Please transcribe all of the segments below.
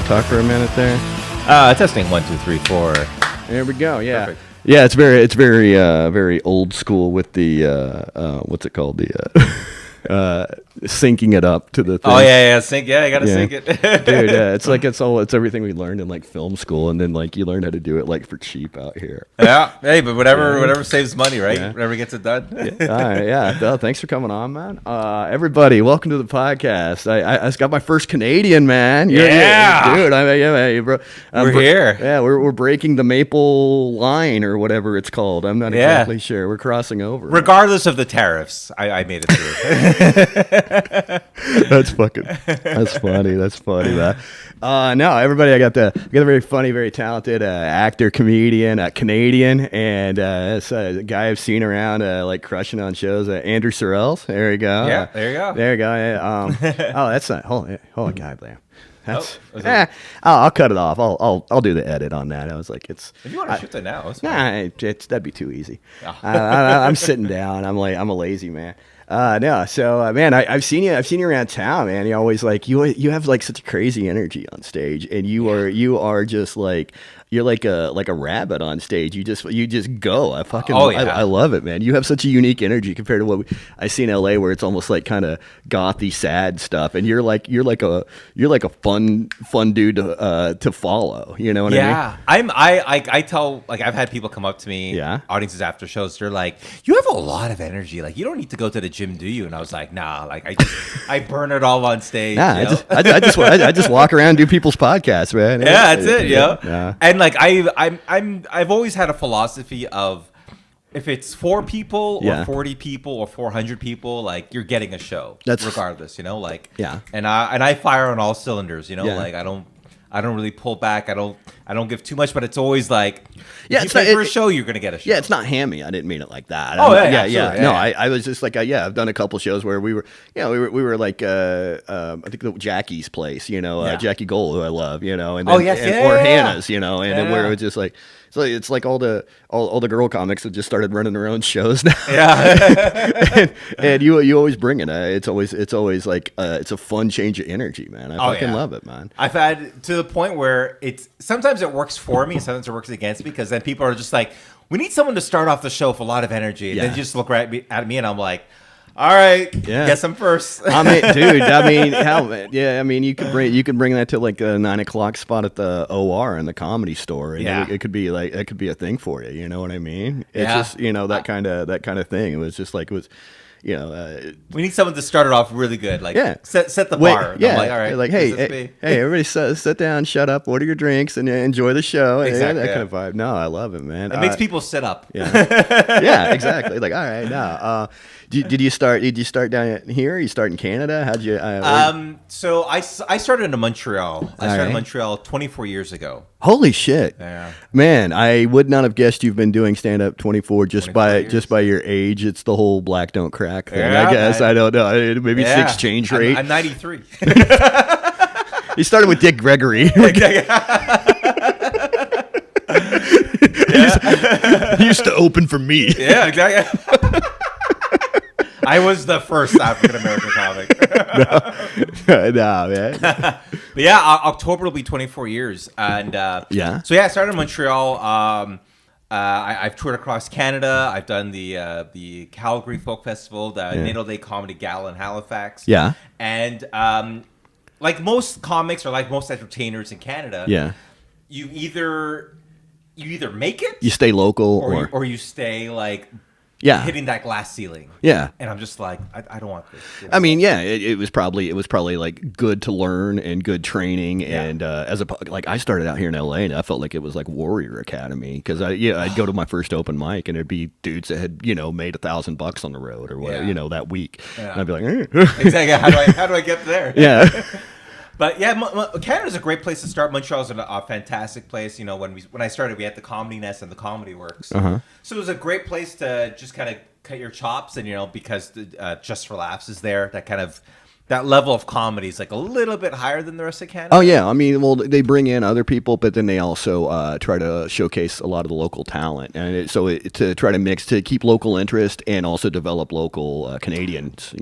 talk for a minute there? Testing 1, 2, 3, 4. There we go. Yeah. Perfect. Yeah, it's very old school with the what's it called, the syncing it up to the thing. Oh yeah, sync. Yeah, you gotta sync it, dude. It's everything we learned in like film school, and then like you learn how to do it like for cheap out here. Yeah, hey, but whatever saves money, right? Yeah. Whatever gets it done. All right, yeah. Well, thanks for coming on, man. Everybody, welcome to the podcast. I just got my first Canadian, man. Dude. Bro. We're here. Yeah, we're breaking the maple line or whatever it's called. I'm not exactly sure. We're crossing over. Regardless of the tariffs, I made it through. That's funny, man. No, everybody, I got a very funny, very talented actor, comedian, Canadian, and it's a guy I've seen around like crushing on shows. Andrew Searles. There you go. Yeah, there you go. There you go. Yeah. Oh, that's not. Hold on, guy there. That's. I'll cut it off. I'll do the edit on that. I was like, it's. If you want to shoot that now, that'd be too easy. Oh. I'm sitting down. I'm a lazy man. No, so man, I've seen you around town, man. You always like you have like such a crazy energy on stage, and you are just like you're like a rabbit on stage. You just go. I love it, man. You have such a unique energy compared to what I see in LA, where it's almost like kind of gothy, sad stuff, and you're like a fun dude to follow. You know what I mean? I tell, like, I've had people come up to me, audiences after shows. They're like, "You have a lot of energy. Like, you don't need to go to the gym, do you?" And I was like, "Nah, like I burn it all on stage." Nah, I just walk around and do people's podcasts, man. Yeah, that's it. Yeah. And like I've always had a philosophy of, if it's 4 people or 40 people or 400 people, like, you're getting a show. That's regardless, like. Yeah. And I fire on all cylinders, like I don't really pull back. I don't give too much, but it's always like, if you pay for a show, you're gonna get a show. Yeah, it's not hammy. I didn't mean it like that. Oh, yeah. No, I was just like, I've done a couple shows where we were like, I think Jackie's place, Jackie Gold, who I love, and then, or Hannah's, and where it was just like. So it's like all the girl comics have just started running their own shows now. Yeah, and you always bring it. It's always like it's a fun change of energy, man. I fucking love it, man. I've had to the point where sometimes it works for me, sometimes it works against me, because then people are just like, we need someone to start off the show with a lot of energy, and then you just look right at me, and I'm like, all right, guess I'm first. I mean, dude. Hell, yeah. I mean, you could bring that to like a 9 o'clock spot at the OR in the Comedy Store. And it could be like a thing for you. You know what I mean? It's just that kind of thing. It was just like we need someone to start it off really good. Like, set the bar. Yeah. I'm like, all right. Like, hey, everybody sit down, shut up, order your drinks, and enjoy the show. Exactly. That kind of vibe. No, I love it, man. It makes people sit up. Yeah. Yeah, exactly. Like, all right, now. Did you start down here? Or you start in Canada? How'd you? So I started in Montreal. I started in Montreal 24 years ago. Holy shit! Yeah. Man, I would not have guessed you've been doing stand up 24 just by your age. It's the whole black don't crack thing. I guess I don't know. Maybe it's the exchange rate. I'm 93. You started with Dick Gregory. He used to open for me. Yeah, exactly. I was the first African American comic. No, man. But yeah, October will be 24 years, and So I started in Montreal. I've toured across Canada. I've done the Calgary Folk Festival, the Natal Day Comedy Gala in Halifax. Yeah, and like most comics or like most entertainers in Canada, you either make it, you stay local, or you stay like. Yeah, hitting that glass ceiling. Yeah, and I'm just like, I don't want this. I mean, it was probably like good to learn and good training. And like I started out here in LA, and I felt like it was like Warrior Academy, because I'd go to my first open mic, and it'd be dudes that had made $1,000 on the road or whatever that week, and I'd be like, exactly. How do I get there? Yeah. But yeah, Canada's a great place to start. Montreal's a fantastic place. When I started, we had the Comedy Nest and the Comedy Works. So it was a great place to just kind of cut your chops, and because Just for Laughs is there. That level of comedy is like a little bit higher than the rest of Canada. Oh yeah, I mean, well, they bring in other people, but then they also try to showcase a lot of the local talent, and to try to mix, to keep local interest and also develop local Canadians.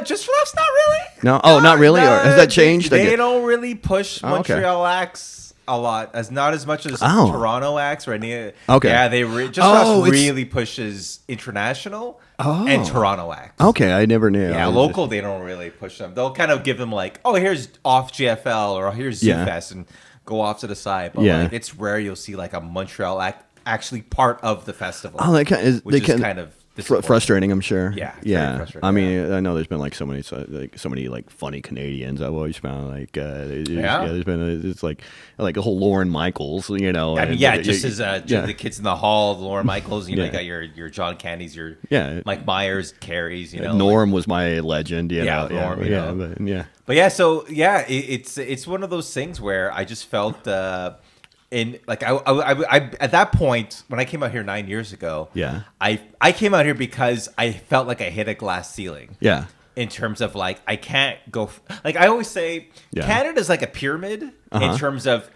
Just for Laughs, not really. No, oh, not really. Or has that changed? They don't really push Montreal acts a lot, not as much as Toronto acts or any. Okay. Yeah, they really pushes international and Toronto acts. Okay, I never knew. Yeah, local they don't really push them. They'll kind of give them like, oh, here's off GFL or here's ZFest and go off to the side. But like, it's rare you'll see like a Montreal act actually part of the festival. Oh, which is kind of frustrating, I'm sure. Yeah. I mean, I know there's been like so many like funny Canadians. I've always found like there's been it's like a whole Lauren Michaels, you know. I mean, just as the kids in the hall, the Lauren Michaels, you know, you got your John Candys, your Mike Myers, Carries, you know. Norm was my legend, you know. Norm, you know. But it's one of those things where I just felt. In like I at that point when I came out here 9 years ago, I came out here because I felt like I hit a glass ceiling. Yeah. In terms of like I can't go like I always say Canada's like a pyramid in terms of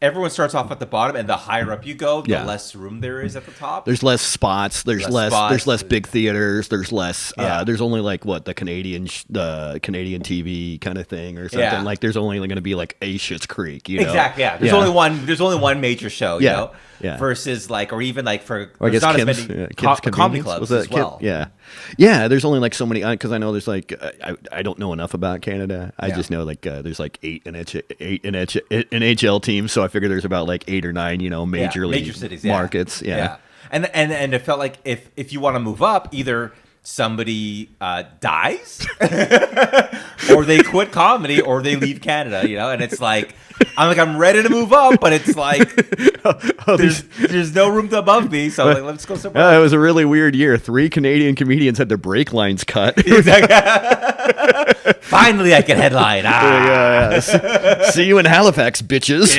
everyone starts off at the bottom, and the higher up you go, the less room there is at the top. There's less spots. There's less big theaters. There's less. There's only like the Canadian TV kind of thing or something. Yeah. Like there's only going to be like a Schitt's Creek. You know? Exactly. Yeah. There's only one. There's only one major show. You know. Yeah. Versus like, or even like for or I guess not Kim's, as many comedy clubs as well. Yeah. There's only like so many because I know there's like I don't know enough about Canada. I just know like there's like eight NHL teams, so I figure there's about like 8 or 9 major cities markets. Yeah. And it felt like if you want to move up, either somebody dies or they quit comedy or they leave Canada, and it's like I'm ready to move up, but it's like there's no room above me, so I'm like, let's go somewhere else. It was a really weird year. 3 Canadian comedians had their break lines cut. Finally I can headline. See you in Halifax, bitches.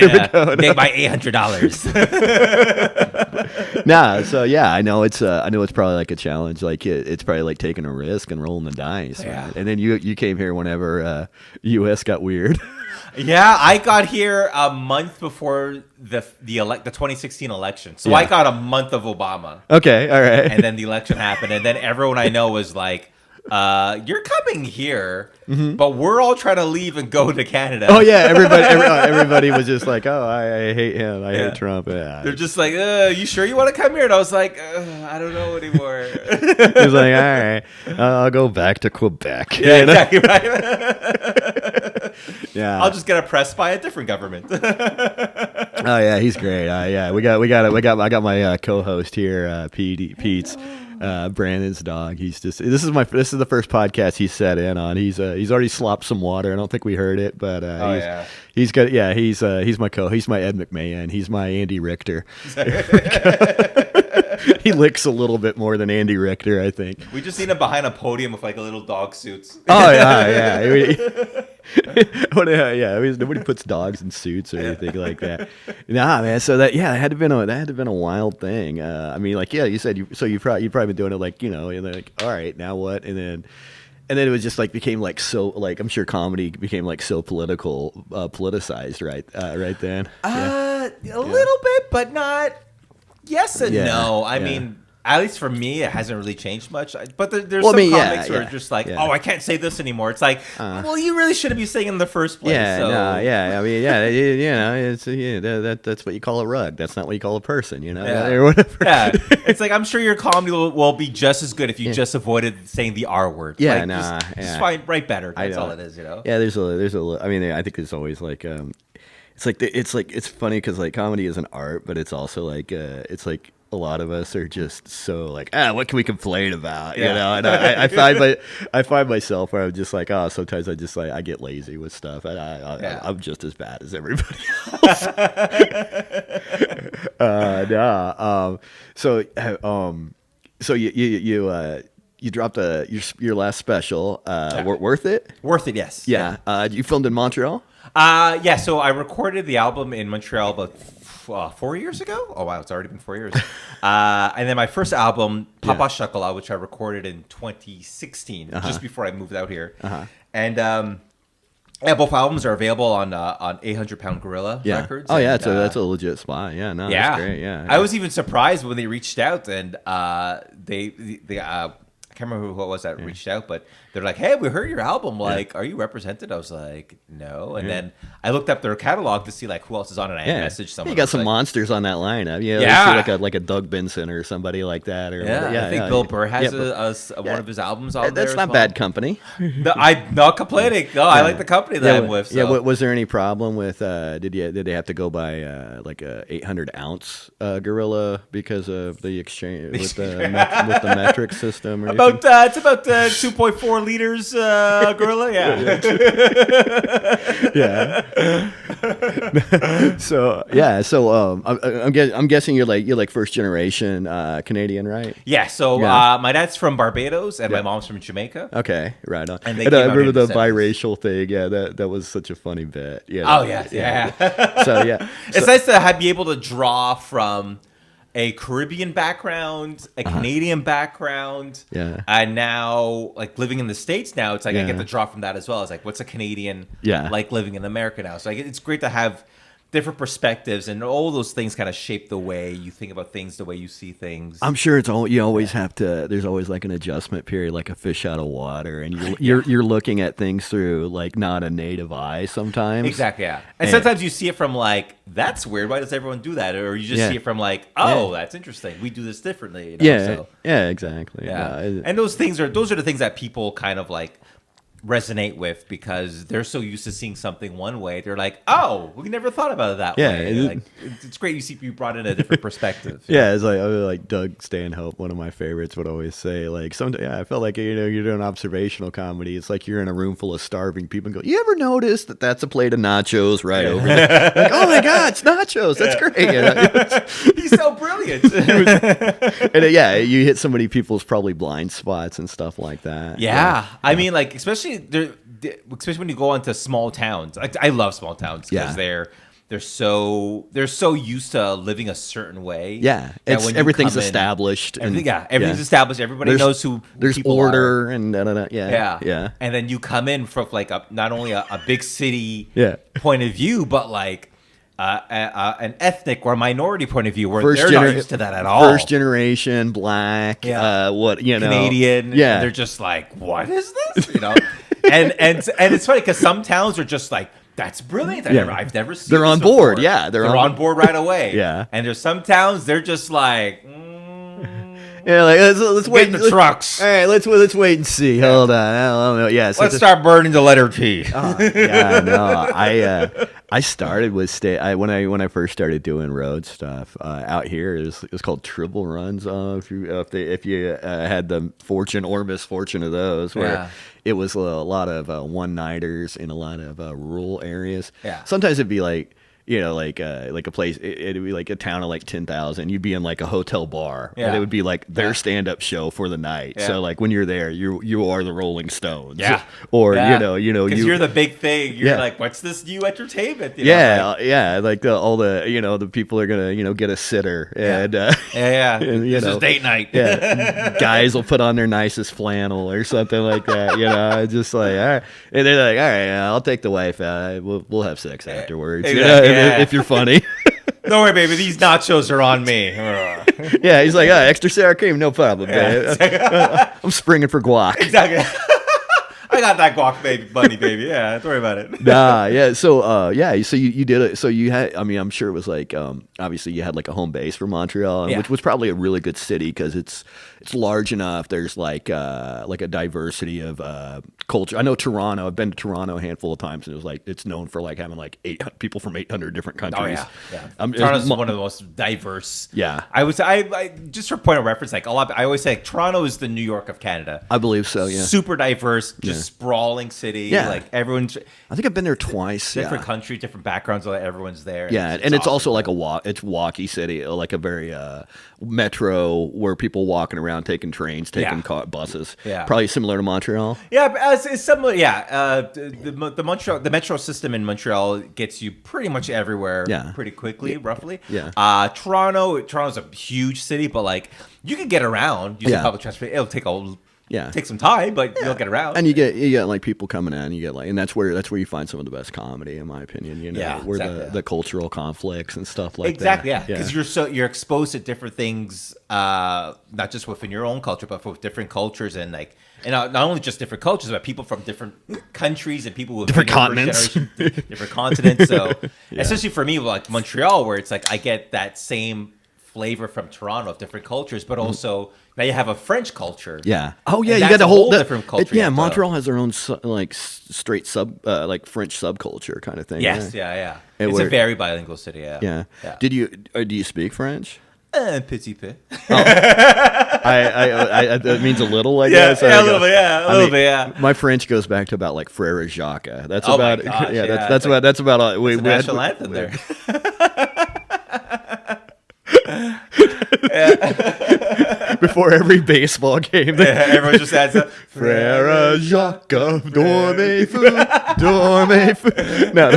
Make my $800. I know it's probably like a challenge. Like it's probably like taking a risk and rolling the dice. Yeah. Right? And then you came here whenever US got weird. Yeah, I got here a month before the 2016 election. So I got a month of Obama. Okay, all right. And then the election happened, and then everyone I know was like, you're coming here, but we're all trying to leave and go to Canada. Oh yeah, everybody was just like, oh, I hate him, I hate Trump. Yeah. They're just like, you sure you want to come here? And I was like, I don't know anymore. He was like, all right, I'll go back to Quebec. Yeah, exactly right. Yeah, I'll just get oppressed by a different government. Oh yeah, he's great. I got my co-host here, Pete's. Brandon's dog. This is the first podcast he's sat in on. He's already slopped some water. I don't think we heard it, but he's my Ed McMahon. He's my Andy Richter. He licks a little bit more than Andy Richter, I think. We just seen him behind a podium with like a little dog suits. Oh yeah. Nobody puts dogs in suits or anything like that. Nah, man. So that had to been a wild thing. I mean, like, you said you've probably been doing it like, and then like, all right, now what? And then it was just like became like so like I'm sure comedy became like so politicized right then. A little bit, but not. Yes and no. I mean, at least for me, it hasn't really changed much. But there's some comics who are just like, oh, I can't say this anymore. It's like, well, you really shouldn't be saying it in the first place. I mean, that's what you call a rug. That's not what you call a person, or whatever. Yeah, it's like I'm sure your comedy will be just as good if you just avoided saying the R word. Yeah, just write better. That's all it is, Yeah, there's a. I mean, I think there's always like. It's funny because like comedy is an art, but it's also like it's like a lot of us are just so like what can we complain about, And I find myself where I'm just like sometimes I just like I get lazy with stuff, and I'm just as bad as everybody else. So you dropped your last special. Worth it? Worth it, yes. Yeah. You filmed in Montreal? So I recorded the album in Montreal about 4 years ago. Oh wow, it's already been 4 years. And then my first album, Papa Chocolat, which I recorded in 2016, just before I moved out here. And both albums are available on 800 Pound Gorilla Records. Oh yeah, that's a legit spot. Yeah, no, that's great. Yeah, I was even surprised when they reached out and I can't remember who it was that reached out, but they're like, "Hey, we heard your album. Like, are you represented?" I was like, "No." And then I looked up their catalog to see like who else is on it. I messaged someone. You got some monsters on that lineup. Like a Doug Benson or somebody like that. Or I think Bill Burr has one of his albums on there. That's not bad company. No, I'm not complaining. No, I like the company that I'm with. So. Yeah. Was there any problem with? Did they have to go by like a 800-ounce gorilla because of the exchange with the metric system? Or it's about 2.4 liters gorilla. So I'm guessing you're like first generation Canadian, right? Yeah. So my dad's from Barbados and my mom's from Jamaica. Okay, right on. And I remember the biracial thing. Yeah, that was such a funny bit. Oh yeah. So it's nice to be able to draw from a Caribbean background, a Canadian background, and now like living in the States now, it's like I get to draw from that as well. It's like, what's a Canadian like living in America now? So it's great to have different perspectives, and all those things kind of shape the way you think about things, the way you see things. I'm sure you always have to. There's always like an adjustment period, like a fish out of water, and you're looking at things through like not a native eye sometimes. Exactly, yeah. And sometimes you see it from like, that's weird. Why does everyone do that? Or you just see it from like, oh, that's interesting. We do this differently. Exactly. And those are the things that people kind of like resonate with because they're so used to seeing something one way. They're like, oh, we never thought about it that way. Like, it's great you brought in a different perspective. It's like Doug Stanhope, one of my favorites, would always say like, I felt like you're doing observational comedy. It's like you're in a room full of starving people and go, you ever notice that that's a plate of nachos right over there? Like, oh my God, it's nachos. That's great. He's so brilliant. And you hit so many people's probably blind spots and stuff like that. I mean, like especially when you go into small towns. I love small towns because they're so used to living a certain way. Yeah, everything's established. Everything's established. Everybody knows who there's people order are. And yeah. And then you come in from like not only a big city point of view, but like an ethnic or minority point of view where they're not used to that at all. First generation black, Canadian. Yeah, and they're just like, what is this? And it's funny because some towns are just like, that's brilliant. I've never seen. They're on board. Before. Yeah, they're on board right away. And there's some towns they're just like. Let's wait. The trucks. All right, let's wait and see. Hold on. Let's start burning the letter T. I started with when I first started doing road stuff out here. It was called Tribble Runs. If you had the fortune or misfortune of those, where it was a lot of one-nighters in a lot of rural areas. Yeah. Sometimes it'd be like, like a place, it'd be like a town of like 10,000. You'd be in like a hotel bar, and it would be like their stand-up show for the night. Yeah. So like when you're there, you are the Rolling Stones. Yeah. Or because you're the big thing. You're like, what's this new entertainment? Like all the the people are gonna get a sitter and this is date night. Yeah, guys will put on their nicest flannel or something like that. Just like, all right, and they're like, all right, I'll take the wife. We'll have sex afterwards. If you're funny. Don't worry, baby. These nachos are on me. He's like, extra sour cream, no problem. I'm springing for guac. Exactly. I got that guac bunny, baby. Yeah, don't worry about it. So you did it. So you had, I'm sure it was like, obviously you had like a home base for Montreal, which was probably a really good city because it's large enough. There's like a diversity of culture. I know Toronto. I've been to Toronto a handful of times, and it's known for like having like 800 people from 800 different countries. Toronto's one of the most diverse. Yeah, I just for point of reference, like I always say, like, Toronto is the New York of Canada. I believe so. Yeah, super diverse, just sprawling city. Yeah, like everyone's. I think I've been there twice. Different country, different backgrounds. Like everyone's there. Yeah, and it's also like it's walkie city, like a very metro where people walking around taking trains, taking buses. Yeah, probably similar to Montreal. Yeah, it's similar. Yeah, the metro system in Montreal gets you pretty much everywhere. Pretty quickly, roughly. Yeah. Toronto's a huge city, but like you can get around using public transportation. It'll take take some time, but you'll get around. And you get like people coming in, you get like, and that's where you find some of the best comedy, in my opinion. You know, where the cultural conflicts and stuff like that. Exactly, because you're exposed to different things, not just within your own culture, but with different cultures and like. And not only just different cultures, but people from different countries and people with different continents. Different continents. So, especially for me, like Montreal, where it's like I get that same flavor from Toronto of different cultures, but also now you have a French culture. Yeah. Oh yeah, and you got a whole different culture. Montreal has their own like straight like French subculture kind of thing. Yes. Yeah. It's a very bilingual city. Yeah. Do you speak French? Petit peu. That means a little, I guess. Yeah, a little bit, a little bit. My French goes back to about like Frere Jacques. That's oh about, my gosh, that's about all. We national anthem there. Before every baseball game, everyone just adds up. Frere Jacques, dormez vous. No,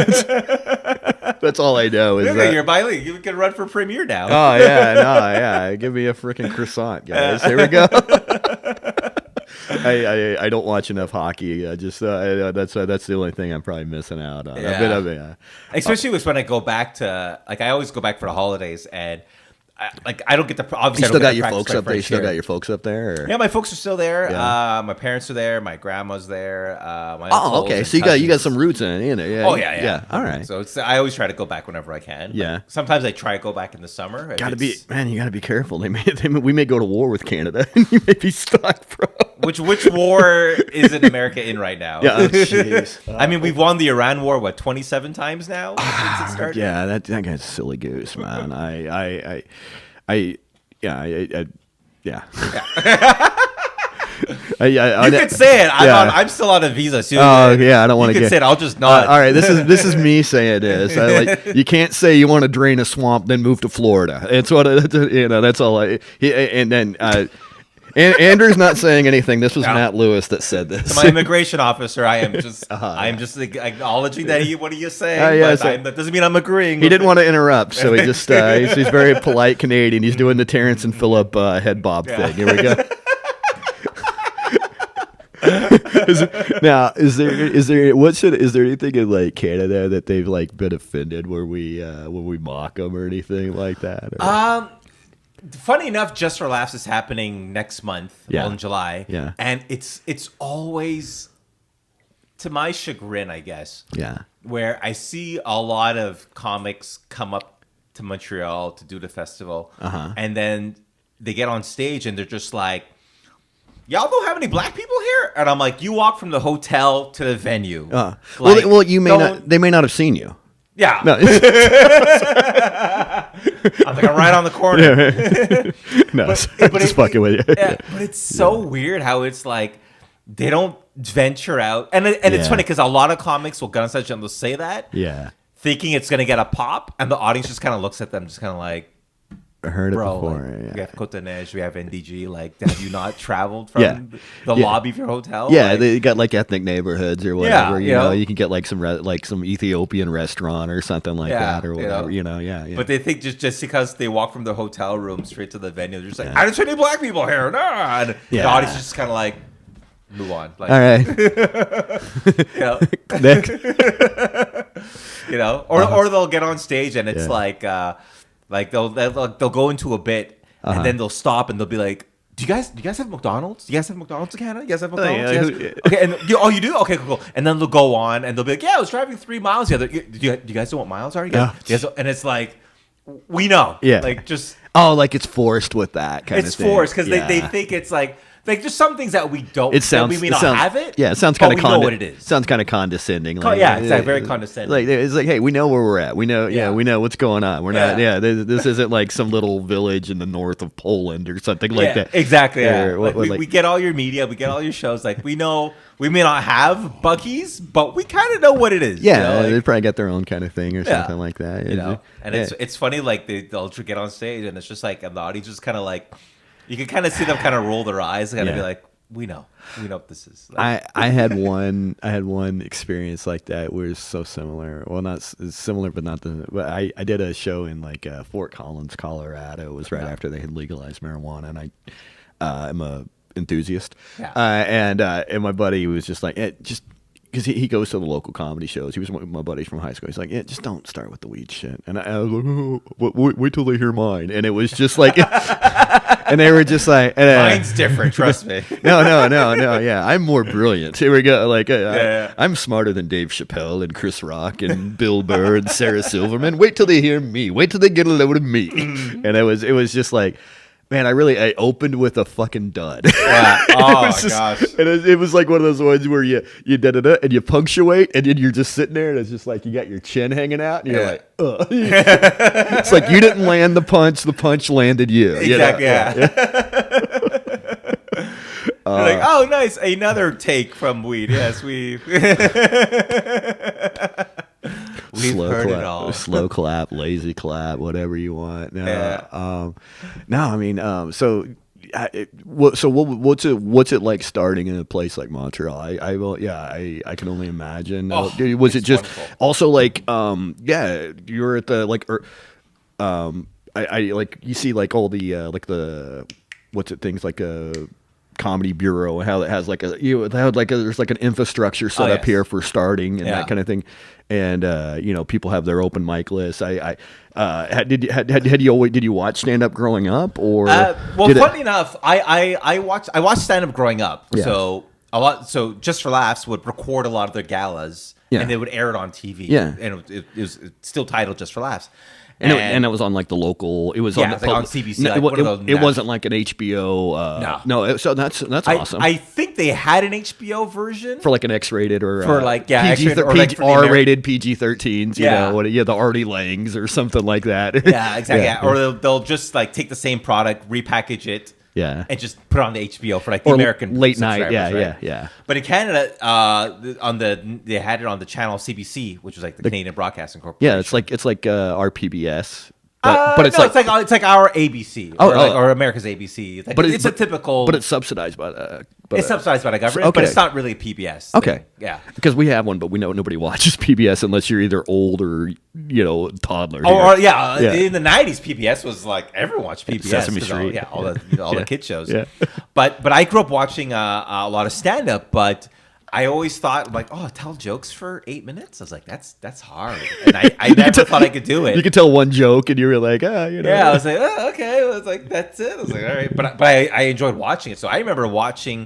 that's all I know. Is that you're bilingual. You can run for premier now. Oh yeah. Give me a freaking croissant, guys. Here we go. I don't watch enough hockey. That's the only thing I'm probably missing out on. Especially when I go back to I always go back for the holidays and. I don't get the obviously. You still got your folks up there. You still got your folks up there. Or? Yeah, my folks are still there. Yeah. My parents are there. My grandma's there. My okay. So you got some roots in it. Yeah. Oh yeah. All right. So I always try to go back whenever I can. Yeah. Sometimes I try to go back in the summer. You got to be careful. We may go to war with Canada, and you may be stuck, bro. Which war is in America in right now? Yeah. Jeez. I mean, we've won the Iran war 27 times now since it started. Yeah, that guy's a silly goose, man. Yeah. You could say it. I'm still on a visa. So I don't want to get. Say it. I'll just nod. All right, this is me saying this. You can't say you want to drain a swamp, then move to Florida. It's what that's all. And then. Andrew's not saying anything. This was Matt Lewis that said this. To my immigration officer, I am just acknowledging that what are you saying? That doesn't mean I'm agreeing. He didn't want to interrupt, so he just he's very polite Canadian. He's doing the Terrence and Phillip head bob thing. Here we go. Now, is there anything in like Canada that they've like been offended where we mock them or anything like that? Or? Funny enough, Just for Laughs is happening next month, in July. Yeah. And it's always, to my chagrin, I guess. Yeah. Where I see a lot of comics come up to Montreal to do the festival. And then they get on stage and they're just like, y'all don't have any black people here? And I'm like, you walk from the hotel to the venue. They may not have seen you. Yeah. No. I'm right on the corner. But just fucking with you. Yeah, but it's so weird how it's like they don't venture out, and it's funny because a lot of comics will get on stage and they'll say that, thinking it's gonna get a pop, and the audience just kind of looks at them, just kind of like, I heard it before. We have Côte Neige, we have NDG. Like, have you not traveled from the lobby of your hotel? Yeah, they got like ethnic neighborhoods or whatever. You know, you can get like some Ethiopian restaurant or something like that or whatever. But they think just because they walk from the hotel room straight to the venue, they're just like, I don't see any black people here. Nah. And the audience is just kind of like, move on. Like, all right. Next. Or they'll get on stage and it's like they'll go into a bit and then they'll stop and they'll be like, Do you guys have McDonald's? Do you guys have McDonald's in Canada? You guys have McDonald's? Okay, and you do? Okay, cool. And then they'll go on and they'll be like, I was driving 3 miles the other. Do you guys know what miles are? And it's like, we know. Yeah. Like just. Oh, like it's forced with that kind of thing. It's forced because they think it's like there's some things that we don't. We may not have it. Yeah, it sounds kind of. We know what it is. Sounds kind of condescending. It's very condescending. Like it's like, hey, we know where we're at. We know. Yeah, we know what's going on. We're not. Yeah, this isn't like some little village in the north of Poland or something like that. Exactly. Yeah. We get all your media. We get all your shows. Like we know we may not have Buc-ee's, but we kind of know what it is. Yeah, they probably got their own kind of thing or something like that. And it's funny. Like they'll get on stage and it's just like, and the audience just kind of like. You can kind of see them kind of roll their eyes and kind of be like, we know what this is. Like, I had one experience like that where it's so similar. Well, not similar, but not the. But I did a show in like Fort Collins, Colorado. It was right after they had legalized marijuana, and I'm a enthusiast. Yeah. And my buddy was just like, just because he goes to the local comedy shows. He was one of my buddies from high school. He's like, just don't start with the weed shit. And I was like, wait till they hear mine. And it was just like, and they were just like, mine's different. Trust me. No. Yeah, I'm more brilliant. Here we go. Like, I'm smarter than Dave Chappelle and Chris Rock and Bill Burr and Sarah Silverman. Wait till they hear me. Wait till they get a load of me. And it was just like, man, I opened with a fucking dud. Yeah. Oh my gosh. And it was like one of those ones where you da-da-da and you punctuate and then you're just sitting there and it's just like you got your chin hanging out and you're like, ugh. It's like you didn't land the punch landed you. Exactly. You know? Yeah. You're like, oh, nice, another take from weed. Yes, we've slow heard clap, it all. Slow clap, lazy clap, whatever you want. So what's it like starting in a place like Montreal? I can only imagine. Was it just wonderful. Also like you're at the like I like you see like all the like the things like a Comedy Bureau and how it has like there's like an infrastructure set up here for starting and that kind of thing, and people have their open mic lists. Did you watch stand up growing up or? Funny enough, I watched stand up growing up. Yeah. So Just for Laughs would record a lot of their galas and they would air it on TV. Yeah, and it was still titled Just for Laughs. And it was on like the local. It was on, it was like on CBC. It wasn't like an HBO. No. So that's awesome. I think they had an HBO version for like an X-rated or for like R-rated PG-13s. You know, the Artie Langs or something like that. Yeah, exactly. Yeah. Or they'll just like take the same product, repackage it. Yeah, and just put it on the HBO for like the American late night. Right? Yeah. But in Canada, they had it on the channel CBC, which was like the Canadian Broadcasting Corporation. Yeah, it's like our PBS. But it's like our ABC or America's ABC. It's a typical. But it's subsidized by the. It's subsidized by the government, but it's not really a PBS. Okay, yeah, because we have one, but we know nobody watches PBS unless you're either old or toddler. In the '90s, PBS was like everyone watched PBS. Sesame Street, all the kid shows. Yeah. But I grew up watching a lot of stand up, but I always thought like, tell jokes for 8 minutes. I was like, that's hard, and I never thought I could do it. You could tell one joke, and you were like, Yeah, I was like, okay. I was like, that's it. I was like, all right, but I enjoyed watching it. So I remember watching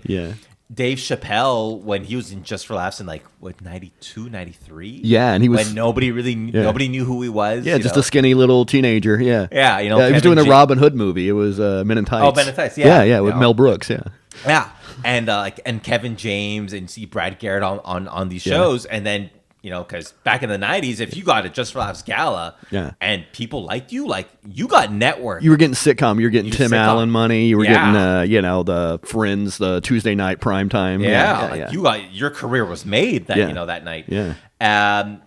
Dave Chappelle when he was in Just for Laughs in like 92, 93. Yeah, and he was when nobody knew who he was. Yeah, just a skinny little teenager. Yeah, yeah. He was doing a Robin Hood movie. It was Men in Tights. Oh, Men in Tights. Yeah, yeah, with Mel Brooks. Yeah. Yeah, and Kevin James and see Brad Garrett on these shows, and then because back in the '90s, if you got a Just for Laughs gala, and people liked you, like you got network. You were getting sitcom. You were getting Tim Allen money. You were getting the Friends, the Tuesday night prime time. You got your career was made that night. Yeah.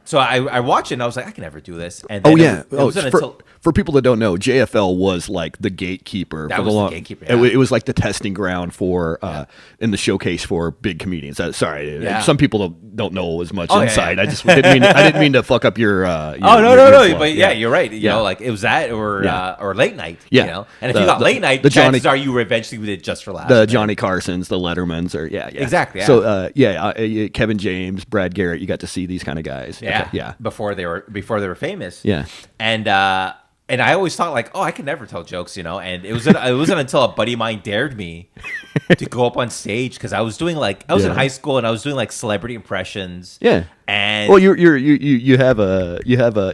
So I watched it and I was like, I can never do this. And then for people that don't know, JFL was like the gatekeeper. The gatekeeper. Yeah. It was like the testing ground for in the showcase for big comedians. Some people don't know as much inside. I just didn't mean to fuck up your. No. But you're right. You know, like it was that or late night. Yeah. You know, and if you got late night, chances are you were eventually did Just for Laughs. The Johnny Carsons, the Lettermans, or exactly. Yeah. So Kevin James, Brad Garrett, you got to see these kind of guys. Yeah. Before they were famous. Yeah. And I always thought like, I could never tell jokes, and it wasn't until a buddy of mine dared me to go up on stage because I was in high school and I was doing like celebrity impressions. Yeah. And you have a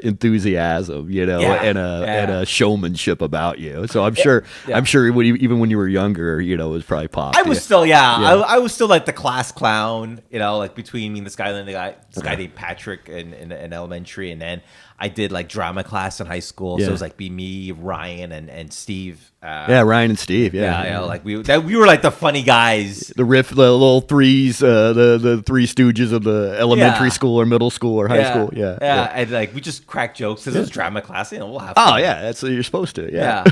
enthusiasm, and a showmanship about you. So I'm sure even when you were younger, it was probably pop. I was still I was still like the class clown, like between me and this guy named Patrick in elementary, and then I did like drama class in high school. So it was like me, Ryan, and Steve. Ryan and Steve. Like we were like the funny guys. The little threes, the Three Stooges of the elementary school or middle school or high school. And like we just crack jokes because it was drama class. We'll have fun. Oh yeah, that's what you're supposed to. Yeah.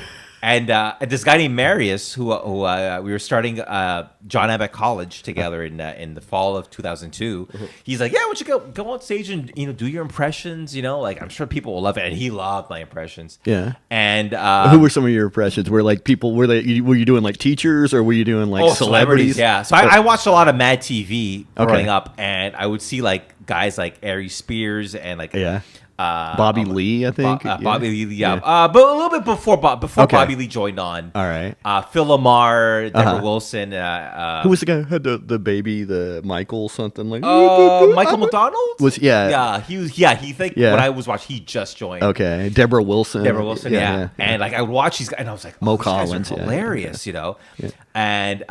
And this guy named Marius, who we were starting John Abbott College together in the fall of 2002. He's like, yeah, why don't you go on stage and do your impressions? Like I'm sure people will love it, and he loved my impressions. Yeah. And who were some of your impressions? Were you doing like teachers, or were you doing like celebrities? Yeah. So I watched a lot of Mad TV growing up, and I would see like guys like Ari Spears and like Bobby Lee, I think. Bobby Lee, yeah. But a little bit before Bobby Lee joined on. All right. Phil Lamar, Deborah Wilson. Who was the guy who had the baby, the Michael something like? Michael McDonald? Yeah, he was. Yeah, when I was watching, he just joined. Okay, Deborah Wilson, yeah. And like I would watch these guys, and I was like, Mo Collins, these guys are hilarious, And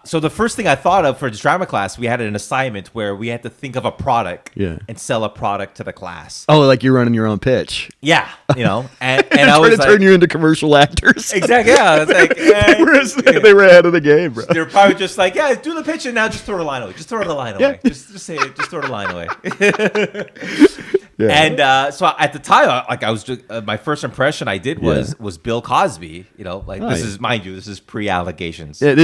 so the first thing I thought of for this drama class, we had an assignment where we had to think of a product and sell a product to the class. Oh, like you're running your own pitch. Yeah, and I was turn you into commercial actors. Exactly. Yeah, it's like they were ahead of the game, bro. They were probably just like, yeah, do the pitch and now just throw the line away. Just throw the line away. Just say it. Just throw the line away. Yeah. And so at the time, like I was just, my first impression I did was Bill Cosby. This is pre-allegations. Yeah,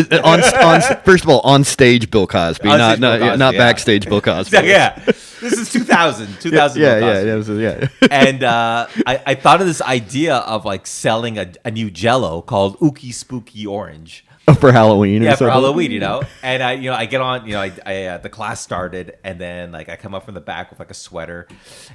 first of all, on stage Bill Cosby, not backstage Bill Cosby. Yeah, this is 2000. Yeah. And I thought of this idea of like selling a new Jell-O called Ookie Spooky Orange. For Halloween, for Halloween, and I get on, the class started, and then like I come up from the back with like a sweater,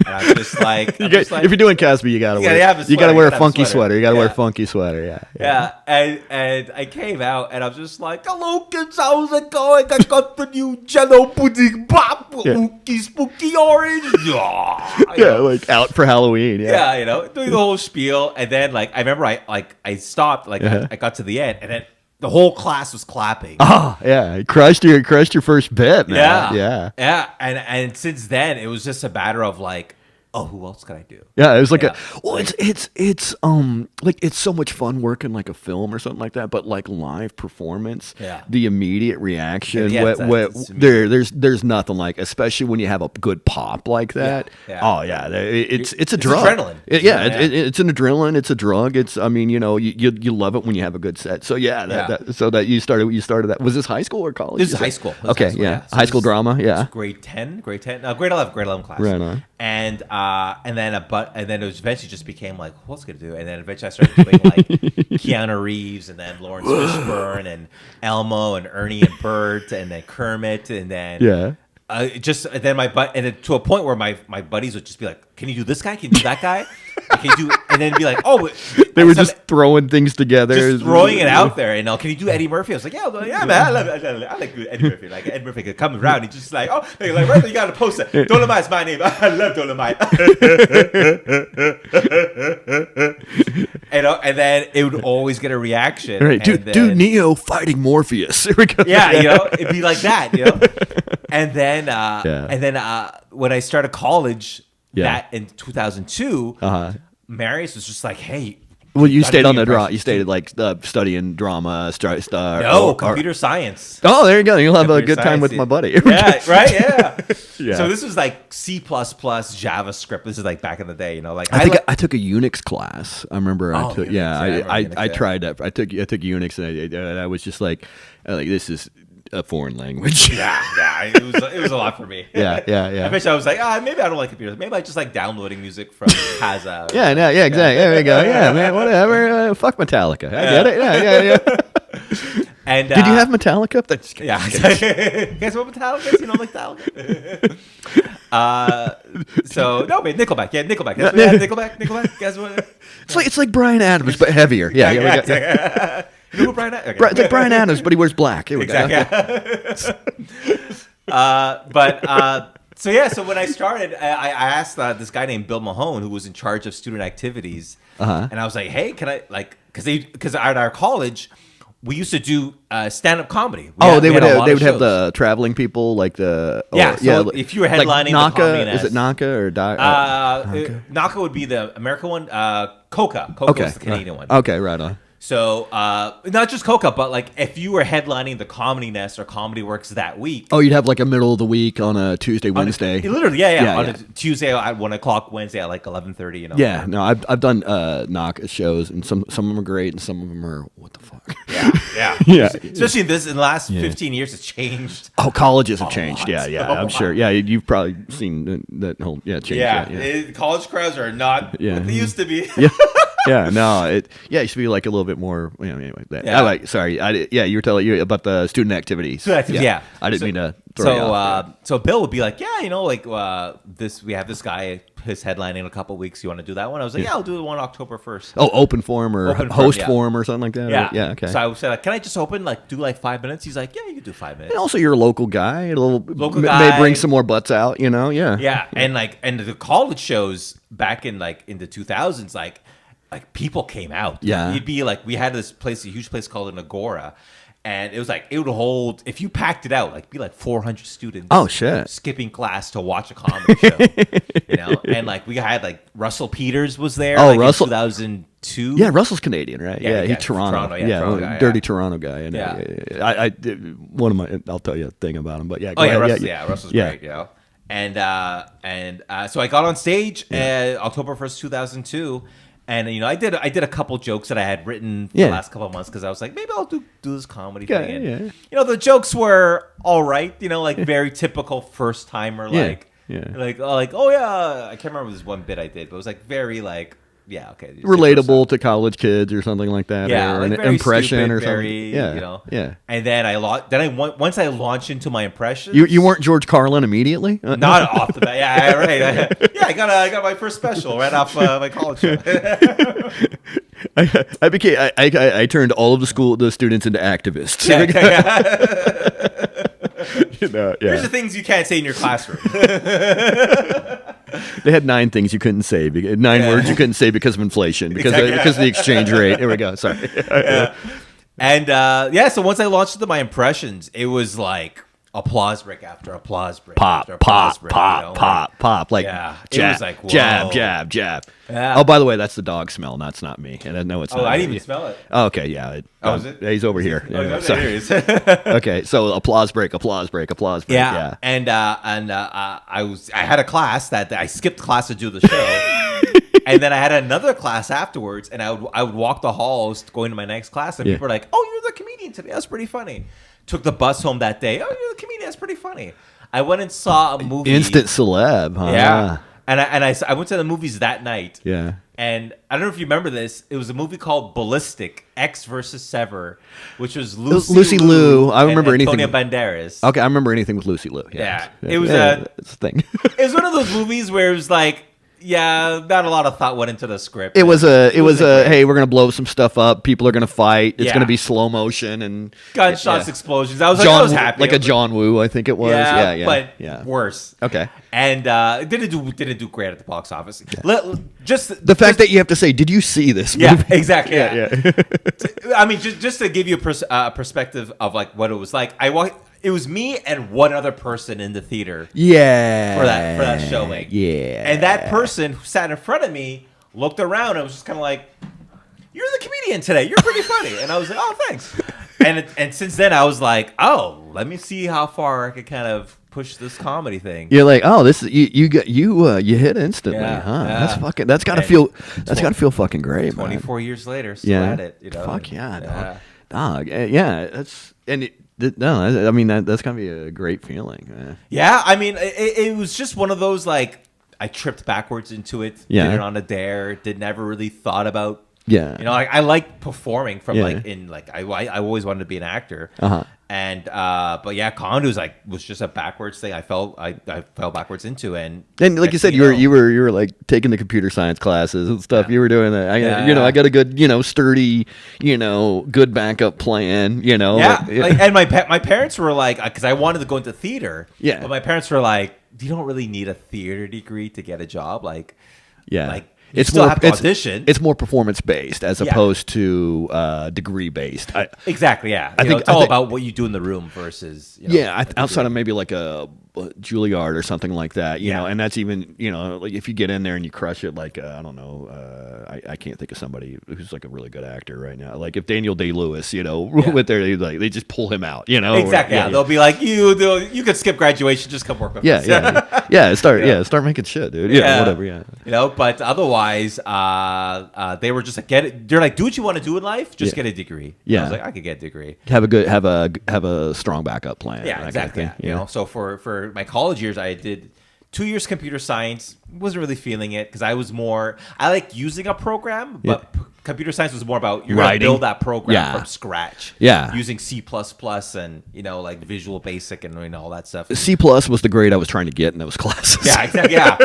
and I'm just like, if you're doing Cosby, you gotta wear a funky sweater. You gotta wear a funky sweater, and I came out, and I'm just like, hello kids, how's it going? I got the new Jell-O pudding pop, Ookie Spooky Orange, like out for Halloween, doing the whole spiel, and then like I remember I stopped, like I got to the end, and then the whole class was clapping. Oh, yeah. Crushed your first bit, man. Yeah. And since then, it was just a matter of like, oh, who else can I do? Yeah, it was like it's like it's so much fun working like a film or something like that, but like live performance, the immediate reaction, there's nothing like, especially when you have a good pop like that. Oh yeah, it's a drug. Adrenaline. It's an adrenaline. It's a drug. You love it when you have a good set. So so that you started that. Was this high school or college? This is high school. Okay, So high school drama. Yeah, grade 11 class. Right on. And then it was eventually just became like, what's it gonna do? And then eventually I started doing like Keanu Reeves, and then Lawrence Fishburne, and Elmo, and Ernie, and Bert, and then Kermit, and then to a point where my buddies would just be like, can you do this guy? Can you do that guy? And then be like, oh, they were just throwing things together, just throwing it out there. And can you do Eddie Murphy? I was like, yeah, man, I like Eddie Murphy. Like Eddie Murphy could come around, he's just like, oh, like right there, you got to post it. Dolomite's my name. I love Dolomite. And then it would always get a reaction. Right, dude, Neo fighting Morpheus. Here we go. Yeah, it'd be like that, And then when I started college. That in 2002, Marius was just like, "Hey." Well, you stayed on the drama. You stayed like studying drama, computer science. Oh, there you go. You'll have a good time with my buddy. Yeah, right. Yeah. So this was like C++, JavaScript. This is like back in the day, Like I took a Unix class. I remember I took. I tried that. I took Unix, and I was just like this is a foreign language. It was a lot for me. Yeah. Eventually I was like, maybe I don't like computers. Maybe I just like downloading music from Haza. Exactly. There we go. Yeah, man, whatever. Fuck Metallica. I get it. Yeah. And did you have Metallica? Yeah. Guess what Metallica is? You know, like Metallica. So no, wait, Nickelback. Yeah, Nickelback. Nickelback. Guess what? It's like Bryan Adams, but heavier. Yeah. You know who Bryan Adams? It's like Bryan Adams, but he wears black. Here we go. So when I started, I asked this guy named Bill Mahone, who was in charge of student activities, and I was like, "Hey, can I because at our college we used to do stand-up comedy." They would have the traveling people like the if you were headlining like Naka, the is it Naka or Naka would be the American one. Coca is the Canadian one. Okay, right on. So not just Coca, but like if you were headlining the Comedy Nest or Comedy Works that week. Oh, you'd have like a middle of the week on a Tuesday, Wednesday. Literally, yeah. On a Tuesday at 1 o'clock, Wednesday at like 11:30. You know. Yeah, no, I've done knock shows, and some of them are great, and some of them are what the fuck. Yeah. Especially in the last 15 years, it's changed. Oh, colleges have changed. Yeah, I'm sure. Yeah, you've probably seen that whole change. Yeah. College crowds are not what they used to be. Yeah, no, it used to be like a little bit more. Anyway, sorry, you were telling you about the student activities. Yeah. I didn't mean to. So Bill would be like, this. We have this guy. His headlining in a couple of weeks. You want to do that one? I was like, I'll do the one October 1st. Oh, open forum or host forum or something like that. Yeah, okay. So I said, like, can I just open do like 5 minutes? He's like, yeah, you can do 5 minutes. And also, you're a local guy. May bring some more butts out. Yeah. And the college shows back in in the 2000s, like people came out. Yeah. You'd be like, we had this place, a huge place called an Agora. And it was like, it would hold, if you packed it out, be like 400 students. Oh, shit. Skipping class to watch a comedy show. And we had Russell Peters was there. Oh, Russell. In 2002. Yeah, Russell's Canadian, right? Yeah, he's Toronto. Toronto guy, dirty Toronto guy. And Yeah. I'll tell you a thing about him, but yeah. Russell's great, And so I got on stage October 1st, 2002. And I did a couple jokes that I had written for the last couple of months because I was like, maybe I'll do this comedy thing. And, the jokes were all right, very typical first timer, I can't remember this one bit I did, but it was very okay, relatable to college kids or something like that. Yeah, or an impression stupid, or something. Yeah. And then once I launched into my impressions, you weren't George Carlin immediately. Not off the bat. Yeah, right. I got my first special right off my college show. I turned all of the students into activists. Here's the things you can't say in your classroom. They had 9 things you couldn't say. 9 words you couldn't say because of inflation, because of the exchange rate. Here we go. Sorry. And so once I launched into my impressions, it was like applause break after applause break. Pop. Like, it was like, whoa. jab. Yeah. Oh, by the way, that's the dog smell. That's not me. And I know it's not. Oh, I didn't even smell it. Oh, okay, yeah. Is it? He's over here. Sorry. Okay, so applause break. Yeah. And I had a class that I skipped class to do the show. And then I had another class afterwards, and I would walk the halls going to my next class, and people were like, "Oh, you're the comedian today. That's pretty funny." Took the bus home that day. "Oh, you're the comedian. That's pretty funny." I went and saw a movie. Instant celeb, huh? Yeah. And I went to the movies that night. Yeah. And I don't know if you remember this. It was a movie called Ballistic, X versus Sever, which was Lucy Liu. I remember anything. Antonio Banderas. Okay, I remember anything with Lucy Liu. Yeah. It was a thing. It was one of those movies where it was like, not a lot of thought went into the script. It was a hey, we're gonna blow some stuff up. People are gonna fight. It's gonna be slow motion and gunshots, explosions. I was happy, like a John Woo, I think it was. But worse. Okay. And it didn't do great at the box office. Just the fact that you have to say, did you see this movie? Yeah, exactly. Yeah. I mean, just to give you a perspective of what it was like. It was me and one other person in the theater. Yeah. For that showing. Yeah. And that person who sat in front of me looked around and was just kind of like, "You're the comedian today. You're pretty funny." And I was like, "Oh, thanks." And since then I was like, "Oh, let me see how far I could kind of push this comedy thing." You're like, "Oh, this you hit instantly, huh? Yeah. That's gotta feel fucking great." 24 years later, still at it. Fuck yeah, dog. Yeah, that's No, I mean that's gonna be a great feeling. Man. Yeah, I mean it was just one of those I tripped backwards into it. Yeah. Did it on a dare. Never really thought about. Yeah. I like performing from I always wanted to be an actor. And but comedy was just a backwards thing. I fell backwards into and like you said, you were like taking the computer science classes and stuff. Yeah. You were doing that. I got a good sturdy good backup plan. And my parents were like, because I wanted to go into theater. Yeah. But my parents were like, you don't really need a theater degree to get a job. It's still have to audition. It's more performance based as opposed to degree based. Exactly. Yeah. I think it's all about what you do in the room versus. Outside of maybe like a Juilliard or something like that, you know, and that's even, you know, like if you get in there and you crush it, like, I don't know, I can't think of somebody who's like a really good actor right now. Like if Daniel Day-Lewis, you know, with their, like, they just pull him out, you know. Exactly. They'll be like, you could skip graduation, just come work with us. Start making shit, dude. Yeah, whatever, You know, but otherwise, they were just like, they're like, do what you want to do in life, just get a degree. Yeah. I was like, I could get a degree. Have a strong backup plan. Yeah, exactly. You know, so for my college years, I did 2 years computer science. Wasn't really feeling it because I like using a program, but computer science was more about you're going to build that program from scratch. Yeah. Using C++ and, you know, like Visual Basic and, you know, all that stuff. C+ was the grade I was trying to get in those classes. Yeah, exactly. Yeah.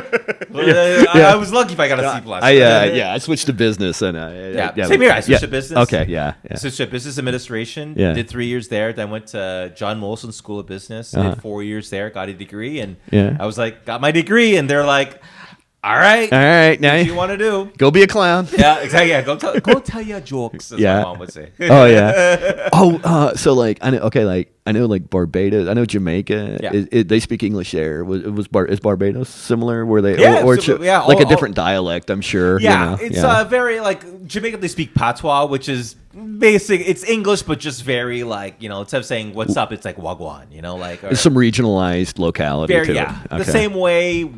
I was lucky if I got a C+. I switched to business and same here. I switched to business. Okay, yeah. Switched to business administration. Did 3 years there. Then went to John Molson School of Business. Did 4 years there. Got a degree, and I was like, got my degree, and they're like, all right. Now what you want to do? Go be a clown. Yeah, exactly. Yeah, go tell your jokes. As my mom would say. Oh yeah. So like I know like Barbados. I know Jamaica. Yeah. They speak English there. Is Barbados similar? Were they? A different dialect. I'm sure. Yeah, you know? It's very like Jamaica. They speak patois, which is basic. It's English, but just very like, you know, instead of saying what's up, it's like wagwan. You know, like some regionalized locality to it. The same way.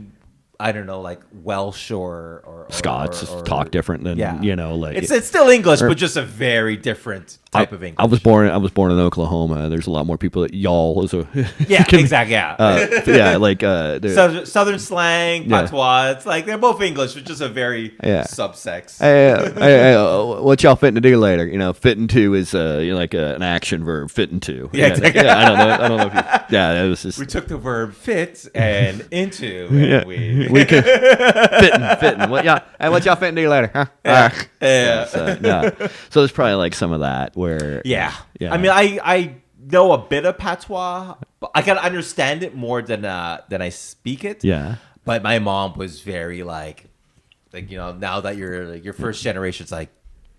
I don't know, like Welsh or Scots talk different than you know, like it's still English, but just a very different type of English. I was born in Oklahoma. There's a lot more people that y'all is a exactly Southern slang, patois. It's like they're both English, but just a very subsex. Hey, what y'all fitting to do later? You know, fitting to is like an action verb. Fitting to. Exactly. I don't know if you. Yeah, it was just. We took the verb fit and into. And we could fitting. What y'all fitting to do later? Huh? So there's probably like some of that where. Yeah. I mean, I know a bit of patois, but I can understand it more than I speak it. Yeah. But my mom was very like you know, now that you're like, your first generation, it's like.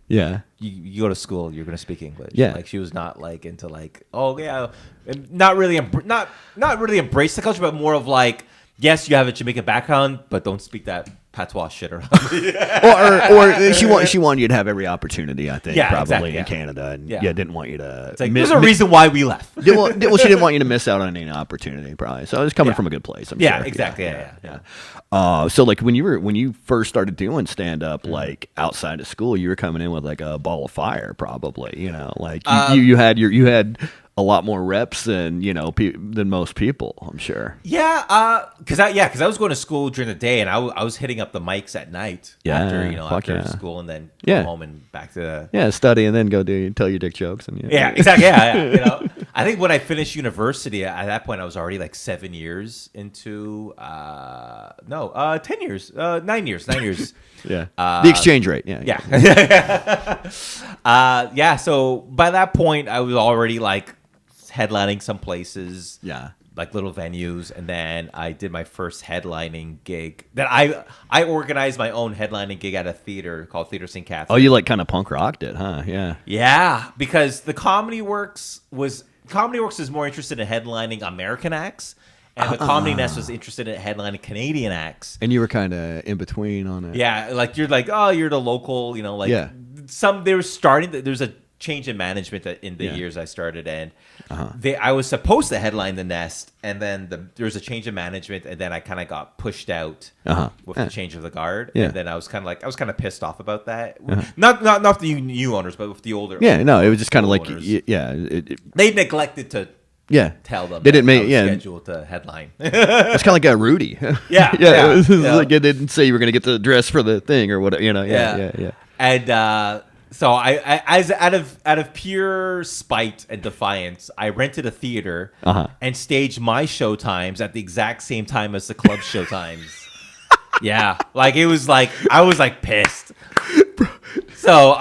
Yeah, you go to school, you're gonna speak English. Yeah, like she was not like into like and not really embrace the culture, but more of like, yes, you have a Jamaican background, but don't speak that patois shit around. or she wanted you to have every opportunity. I think probably in Canada, and didn't want you to. It's like, there's a reason why we left. Well, she didn't want you to miss out on any opportunity, probably. So it was coming from a good place. I'm sure. Exactly. So like when you first started doing stand up, like outside of school, you were coming in with like a ball of fire, probably. You know, like you had a lot more reps than than most people, I'm sure. Yeah, because I was going to school during the day, and I was hitting up the mics at night after school, and then go home and back to study, and then go tell your dick jokes, and exactly, you know, I think when I finished university, at that point I was already like 7 years into 10 years, 9 years. Yeah, the exchange rate. So by that point, I was already like headlining some places, like little venues, and then I did my first headlining gig. That I organized my own headlining gig at a theater called Theater St. Catherine. Oh, you like kind of punk rocked it, huh? Yeah, because the Comedy Works is more interested in headlining American acts. And the Comedy Nest was interested in headlining Canadian acts. And you were kind of in between on it. Yeah, like you're like, oh, you're the local, they were starting, there's a change in management in the years I started, and I was supposed to headline the Nest, and then there was a change in management, and then I kind of got pushed out with the change of the guard, and then I was kind of pissed off about that. Not the new owners, but with the older. Yeah, no, it was just kind of like they neglected to. Tell them they didn't make scheduled to headline. It's kind of like a Rudy. It was like it didn't say you were going to get the dress for the thing or whatever. And so I as out of pure spite and defiance, I rented a theater and staged my show times at the exact same time as the club show times. Like it was like I was like pissed. So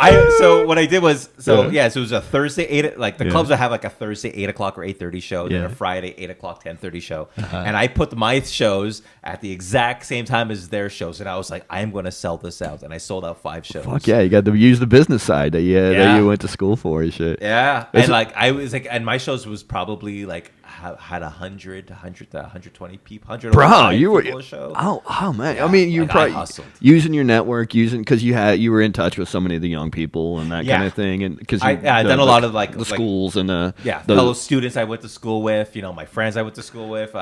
what I did was so it was a Thursday the clubs would have like a Thursday 8:00 or 8:30 show, then a Friday 8:00 10:30 show, and I put my shows at the exact same time as their shows, and I was like, I am going to sell this out, and I sold out 5 shows. Fuck yeah, you got to use the business side that you went to school for and shit. Yeah, and like I was like, and my shows was probably like had 120 people, 100. Bro, you were people a show. Oh man. I mean, you probably using your network, because you were in touch with so many of the young people and that kind of thing, and because I've done a lot of the schools and fellow students I went to school with, my friends I went to school with, people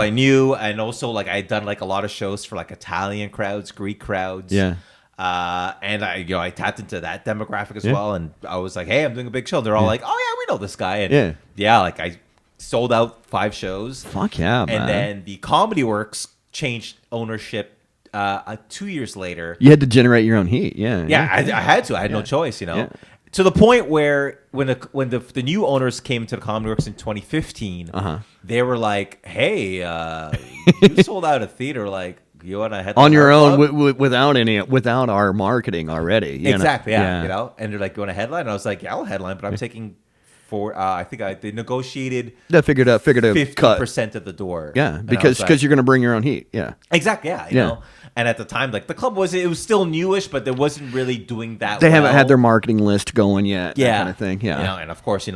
I knew, and also I'd done a lot of shows for Italian crowds, Greek crowds. Yeah. And I tapped into that demographic as well, and I was like, hey, I'm doing a big show. They're all like, oh yeah, we know this guy, and I sold out 5 shows. Fuck yeah, man. And then the Comedy Works changed ownership 2 years later. You had to generate your own heat. I had to. I had no choice, to the point where when the new owners came to the Comedy Works in 2015, they were like, hey, you sold out a theater, you want to headline on your own without our marketing already. Exactly. And they're like, you want to headline? And I was like, yeah, I'll headline, but I'm taking I think they negotiated. That figured out 50% of the door. Yeah, because you're going to bring your own heat. Yeah, exactly. Yeah, you know. And at the time, the club was still newish, but it wasn't really doing that. They haven't had their marketing list going yet. That kind of thing. Yeah, and of course,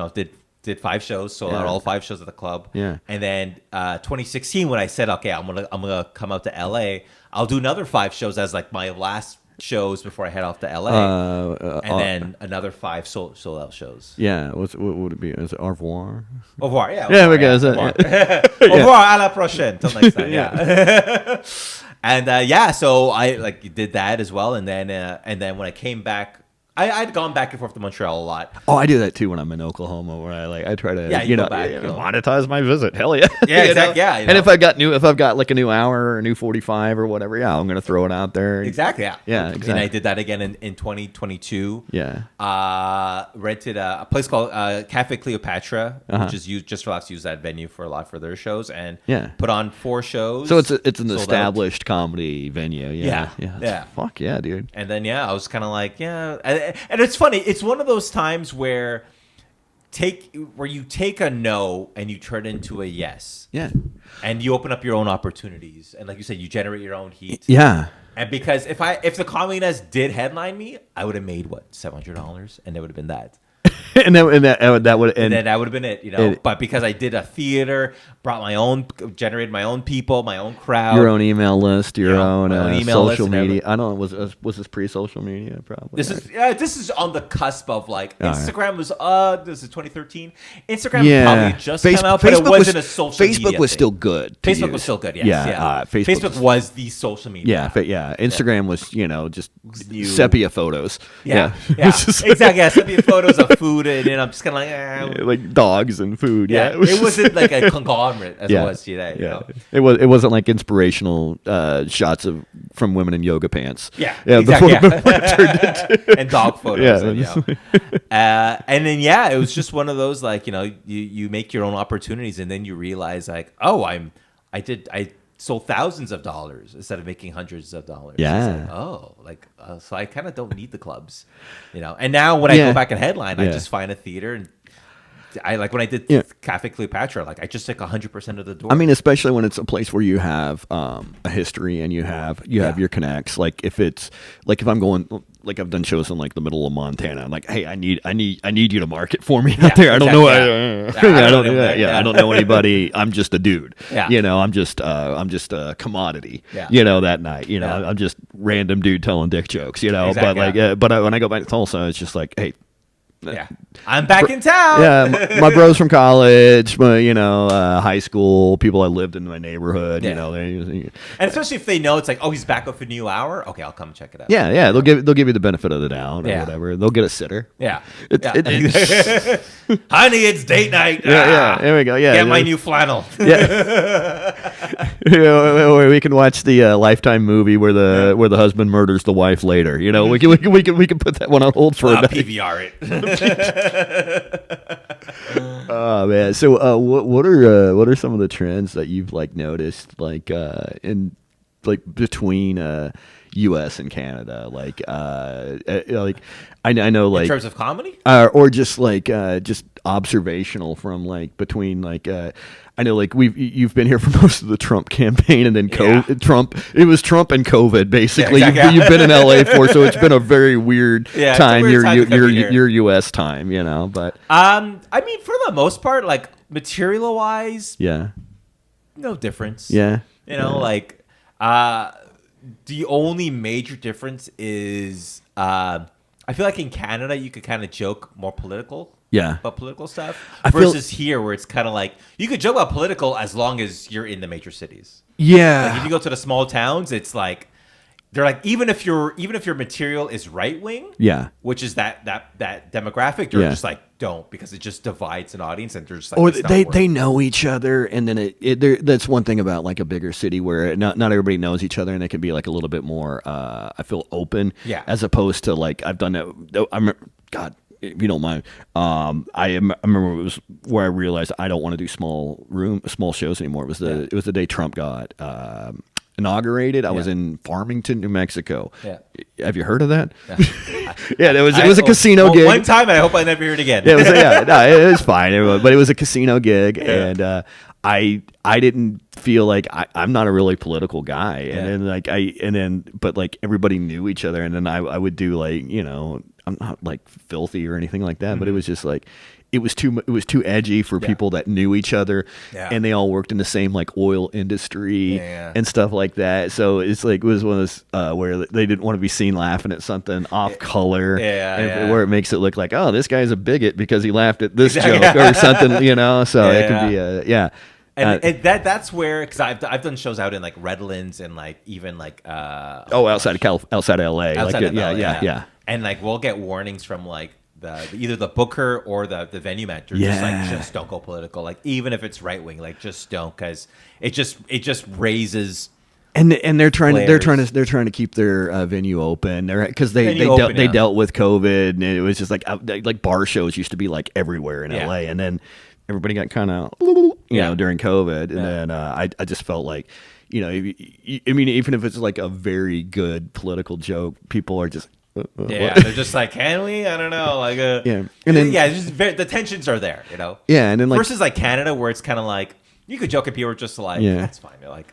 did 5 shows, sold out all 5 shows at the club. Yeah. And then 2016, when I said, okay, I'm gonna come out to LA, I'll do another 5 shows as my last shows before I head off to LA. And then another 5 sold out shows. Yeah. What would it be? Is it au revoir? Au revoir, yeah. Au revoir. Au revoir, à la prochaine. Till next time. Yeah. And so I did that as well, and then when I came back, I'd gone back and forth to Montreal a lot. Oh, I do that too when I'm in Oklahoma, where I try to monetize my visit. Hell yeah, yeah, exactly. Yeah, and if I've got a new hour or a new 45 or whatever, I'm gonna throw it out there. Exactly. Yeah. Exactly. And I did that again in 2022. Yeah. Rented a place called Cafe Cleopatra, which is just allowed to use that venue for a lot for their shows, and put on 4 shows. So it's an established comedy venue. Yeah. Fuck yeah, dude. And then I was kind of like and it's funny. It's one of those times where you take a no and you turn it into a yes. Yeah. And you open up your own opportunities, and like you said, you generate your own heat. Yeah. And because if the Comedy Nest did headline me, I would have made $700, and it would have been that. and that would then that would have been it, but because I did a theater, generated my own people, my own crowd, your own email list, your own email social list media. I don't know. Was this pre-social media? Probably. This is on the cusp of Instagram was this is 2013. Instagram probably just came out, but it wasn't a social media. Facebook was still good. Facebook was still good. Yes, Facebook was the social media. Instagram was just sepia photos. Exactly. Sepia photos of food, and I'm just kind of like dogs and food. It wasn't like a conglomerate as it was today. It wasn't like inspirational shots from women in yoga pants. Exactly. And dog photos. And then it was just one of those you make your own opportunities, and then you realize I sold thousands of dollars instead of making hundreds of dollars. So I kind of don't need the clubs, And now when I go back and headline, I just find a theater, and I when I did Cafe Cleopatra, I just took 100% of the door. I mean, especially when it's a place where you have a history and you have your connects. If it's if I'm going. I've done shows in the middle of Montana. I'm like, hey, I need you to market for me out there. I don't know. I don't know anybody. I'm just a dude. I'm just a commodity. That night. I'm just random dude telling dick jokes. But when I go back to Tulsa, it's just like, hey. I'm back in town. My bros from college, high school, people I lived in my neighborhood. And especially if they know it's he's back with a new hour. Okay, I'll come check it out. They'll give you the benefit of the doubt or whatever. They'll get a sitter. Honey, it's date night. There we go. Get my new flannel. Or we can watch the Lifetime movie where the husband murders the wife later. We can put that one on hold for a night. PVR it. Oh man! So what are some of the trends that you've noticed in between U.S. and Canada. Like I know like in terms of comedy, or just like just observational from like between like. I know, like you've been here for most of the Trump campaign, and then Trump. It was Trump and COVID, basically. Yeah, exactly. You've been in LA for, so it's been a very weird time. Your US time, you know. But I mean, for the most part, like material wise, no difference. Yeah, you know, like the only major difference is I feel like in Canada you could kind of joke more political. About political stuff versus here where it's kind of like you could joke about political as long as you're in the major cities. Like if you go to the small towns, it's like they're like even if your material is right wing, which is that demographic, you're just like don't, because it just divides an audience and they're just like, or they know each other, and then that's one thing about like a bigger city where not everybody knows each other, and it can be like a little bit more I feel open, as opposed to like I've done that. If you don't mind, I remember it was where I realized I don't want to do small shows anymore. It was the day Trump got inaugurated. I was in Farmington, New Mexico. Have you heard of that? It was a casino gig. One time, and I hope I never hear it again. It was fine, but it was a casino gig, and I didn't feel like I'm not a really political guy, and then but like everybody knew each other, and then I would do like, you know, I'm not like filthy or anything like that, but it was just like it was too edgy for people that knew each other, and they all worked in the same like oil industry and stuff like that. So it's like it was one of those where they didn't want to be seen laughing at something off color, where it makes it look like, oh, this guy's a bigot because he laughed at this joke or something, you know. So it could be And that's where, because I've done shows out in like Redlands and like even like outside of LA, yeah. And like we'll get warnings from like either the booker or the venue manager, just like, just don't go political, like even if it's right wing, like just don't, because it just raises. And they're trying to keep their venue open, because they dealt with COVID, and it was just like bar shows used to be like everywhere in LA, and then everybody got kind of during COVID, and then I just felt like, you know, I mean, even if it's like a very good political joke, people are just they're just like, can we? I don't know, like and then the tensions are there, you know. And then like versus like Canada, where it's kind of like you could joke and people are just like, that's fine. They're like.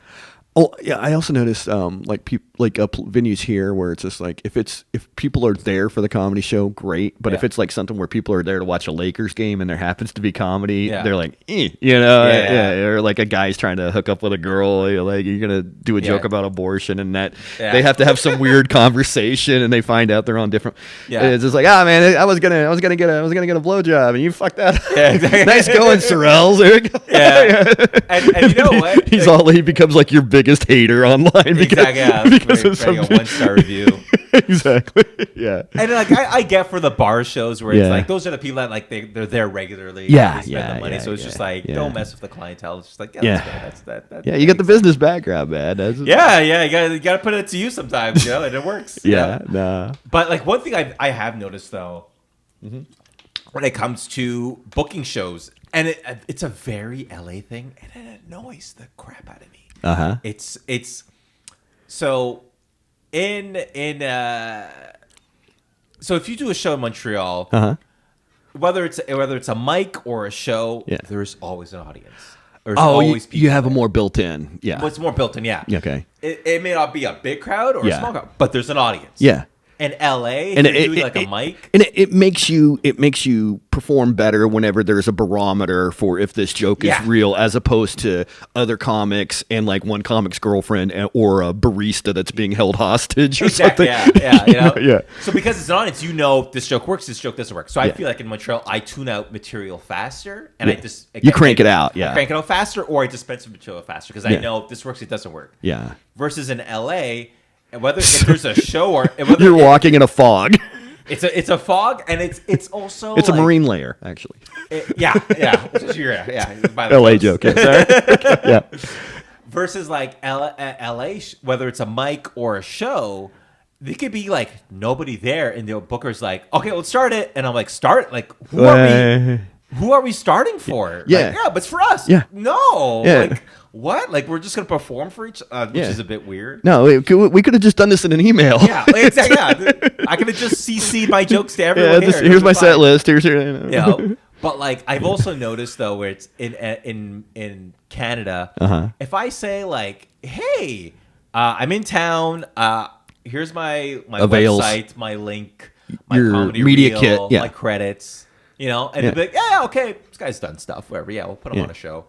Oh yeah, I also noticed venues here where it's just like if people are there for the comedy show, great. But if it's like something where people are there to watch a Lakers game and there happens to be comedy, they're like, or like a guy's trying to hook up with a girl, like you're gonna do a joke about abortion, and that they have to have some weird conversation, and they find out they're on different. It's just like, man, I was gonna get a blowjob, and you fucked that. Exactly. Nice going, Searles. And you know what? He becomes like your biggest hater online because of some a 1-star review. Exactly. Yeah. And like I get for the bar shows where it's like those are the people that like they're there regularly. Yeah. They spend the money. So it's just like don't mess with the clientele. It's just like that's you got the business background, man. You gotta put it to use sometimes, and it works. But like one thing I have noticed though, when it comes to booking shows, and it's a very LA thing, and it annoys the crap out of me. It's so so if you do a show in Montreal, whether it's a mic or a show, there's always an audience. There's always people. You have a more built in, Well, it's more built in, Okay. It may not be a big crowd or a small crowd, but there's an audience. In LA, and doing like a mic, and it makes you perform better whenever there's a barometer for if this joke is real, as opposed to other comics and like one comic's girlfriend or a barista that's being held hostage or something. So because it's an audience, this joke works, this joke doesn't work. So I feel like in Montreal, I tune out material faster, and I crank it out. I crank it out faster, or I dispense material faster because I know if this works, it doesn't work. Versus in LA. And whether if there's a show or whether you're walking in a fog, it's a fog, and it's also it's a marine layer actually. By the LA joke. Versus like LA, whether it's a mic or a show, there could be like nobody there, and the booker's like, okay, let's start it, and I'm like, start? Like who are we starting for? But it's for us. No. Like, what? Like, we're just gonna perform for which is a bit weird. No, we could have just done this in an email. Yeah, exactly. Yeah. I could have just CC'd my jokes to everyone. Here's my set list. Here's your. But like, I've also noticed though, where it's in Canada, if I say like, "Hey, I'm in town. Here's my website, my link, my your comedy media reel, kit, my credits," and they'd be like, "Yeah, okay, this guy's done stuff. Whatever. Yeah, we'll put him on a show."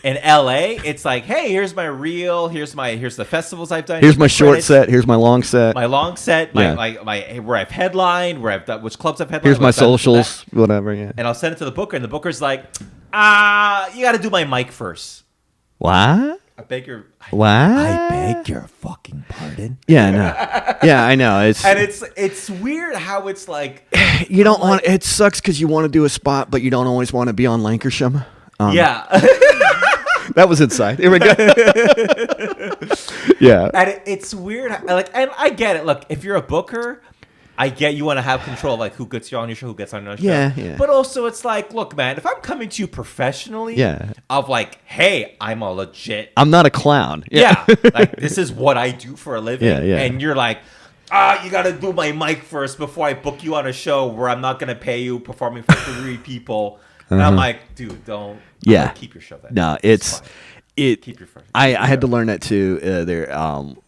In LA, it's like, hey, here's my reel. Here's the festivals I've done. Here's my short set. Here's my long set. My long set. My where I've headlined. Where I've done which clubs I've headlined. Here's my socials. Whatever. Yeah. And I'll send it to the booker, and the booker's like, you got to do my mic first. What? I beg your fucking pardon. Yeah, no. Yeah, I know. It's weird how it's like you don't want. It sucks because you want to do a spot, but you don't always want to be on Lancashire. Yeah. That was inside. Here we go. Yeah. And it's weird. Like, and I get it. Look, if you're a booker, I get you want to have control of like who gets you on your show, who gets on your show. Yeah. But also, it's like, look, man, if I'm coming to you professionally, of like, hey, I'm a legit. I'm not a clown. Yeah. Like, this is what I do for a living. Yeah. And you're like, you got to do my mic first before I book you on a show where I'm not going to pay you performing for 3 people. And I'm like, dude, don't. Yeah. Keep your show then. No, keep your first. I had to learn that too.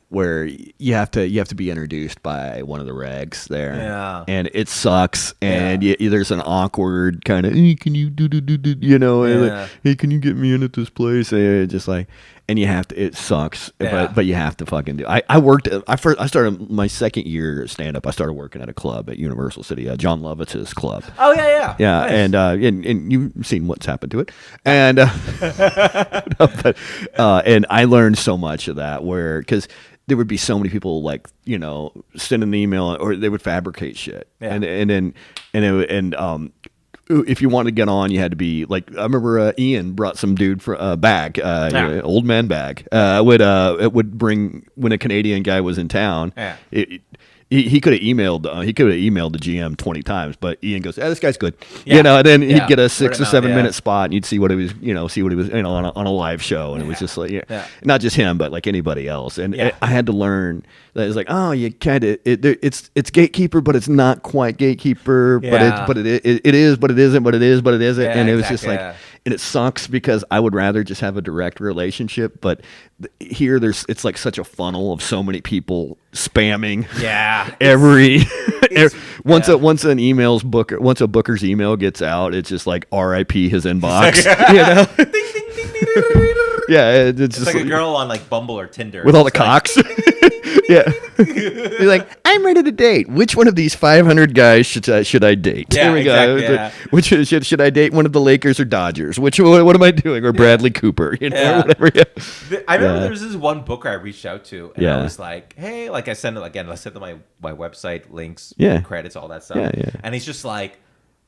Where you have to be introduced by one of the regs there. Yeah. And it sucks. And there's an awkward kind of, hey, can you do, like, hey, can you get me in at this place? And just like, and you have to. It sucks, but you have to fucking do. I started my second year stand up. I started working at a club at Universal City, John Lovitz's club. Oh yeah. Nice. And you've seen what's happened to it, and and I learned so much of that because there would be so many people like send an email or they would fabricate shit, if you wanted to get on, you had to be like, I remember Ian brought some dude for a bag, old man bag. It would bring when a Canadian guy was in town. Yeah. He could have emailed the GM 20 times, but Ian goes, this guy's good. And then he'd get a 6 or 7 minute spot, and you'd see what he was on a live show, and it was just like not just him, but like anybody else. And I had to learn that it's like, you kind of it's gatekeeper, but it's not quite gatekeeper, but it is, but it isn't, but it is, but it isn't, and it was just like. And it sucks because I would rather just have a direct relationship, but here it's like such a funnel of so many people spamming. Yeah. Once a booker's email gets out, it's just like RIP his inbox. Ding, ding, ding, yeah, it's just like a girl on like Bumble or Tinder with all the cocks. Yeah. You're like, I'm ready to date. Which one of these 500 guys should I date? Yeah, Here we go. Which should I date? One of the Lakers or Dodgers? What am I doing? Or Bradley Cooper? Whatever. I remember there was this one booker I reached out to, and I was like, hey, like I sent them my website links, credits, all that stuff. Yeah. And he's just like,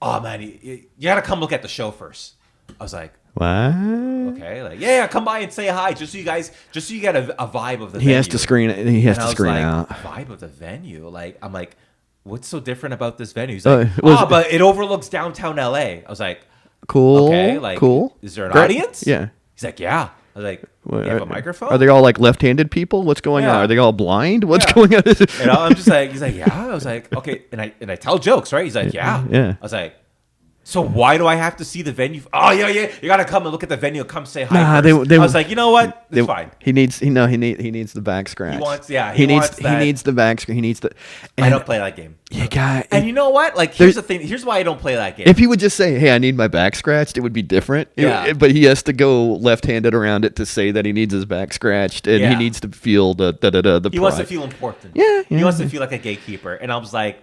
oh man, you got to come look at the show first. I was like, what? Okay, like come by and say hi, just so you get a vibe of the venue. He has to screen it. He has to screen out. Vibe of the venue. Like, I'm like, what's so different about this venue? He's like, but it overlooks downtown LA. I was like, cool. Okay, like, cool. Is there an audience? Yeah. He's like, yeah. I was like, you have a microphone? Are they all like left-handed people? What's going on? Are they all blind? What's going on? I'm just like, he's like, yeah. I was like, okay, and I tell jokes, right? He's like, yeah. I was like, so why do I have to see the venue? Oh yeah, you gotta come and look at the venue. Come say hi. I was like, you know what? It's fine. He needs the back scratch. He needs the back scratch. He needs the. I don't play that game. Yeah, guy. And you know what? Like, here's the thing. Here's why I don't play that game. If he would just say, "Hey, I need my back scratched," it would be different. But he has to go left-handed around it to say that he needs his back scratched, and he needs to feel the. He wants to feel important. Yeah. He wants to feel like a gatekeeper, and I was like,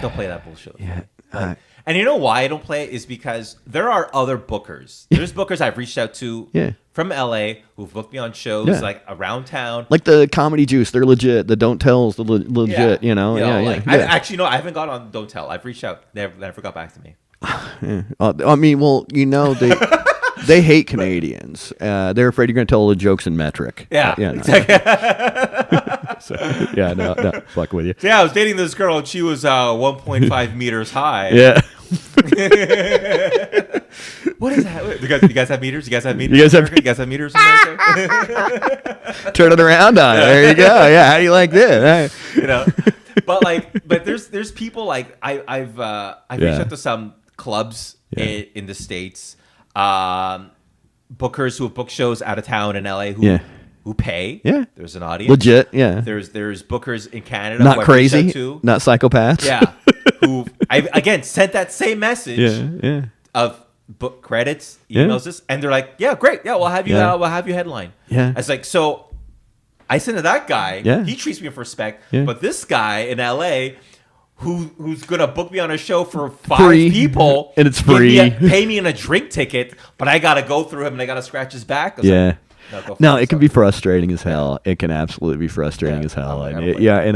don't play that bullshit. Yeah. And you know why I don't play it is because there are other bookers. There's bookers I've reached out to from LA who've booked me on shows like around town. Like the Comedy Juice, they're legit. The Don't Tell's the legit, I haven't got on Don't Tell. I've reached out. They never got back to me. I mean, well, they hate Canadians. They're afraid you're going to tell all the jokes in metric. Exactly. No, fuck with you. So, I was dating this girl, and she was 1.5 meters high. Yeah. What is that? You guys have meters? You guys have meters? You guys have meters in America? Turn it around on it. There you go. Yeah. How do you like this? But there's people like I've reached out to some clubs in the States, bookers who have booked shows out of town in LA who pay. Yeah. There's an audience. Legit. Yeah. There's bookers in Canada. Not crazy. Not psychopaths. Yeah. Who I again sent that same message. Of book credits, emails this, and they're like, "Yeah, great. Yeah, we'll have you. We'll have you headline." Yeah. It's like, so I sent to that guy. Yeah. He treats me with respect. Yeah. But this guy in LA, who's gonna book me on a show for 5 people, and it's free, pay me in a drink ticket, but I gotta go through him and I gotta scratch his back. Like, no, it can be frustrating as hell. It can absolutely be frustrating as hell. And you're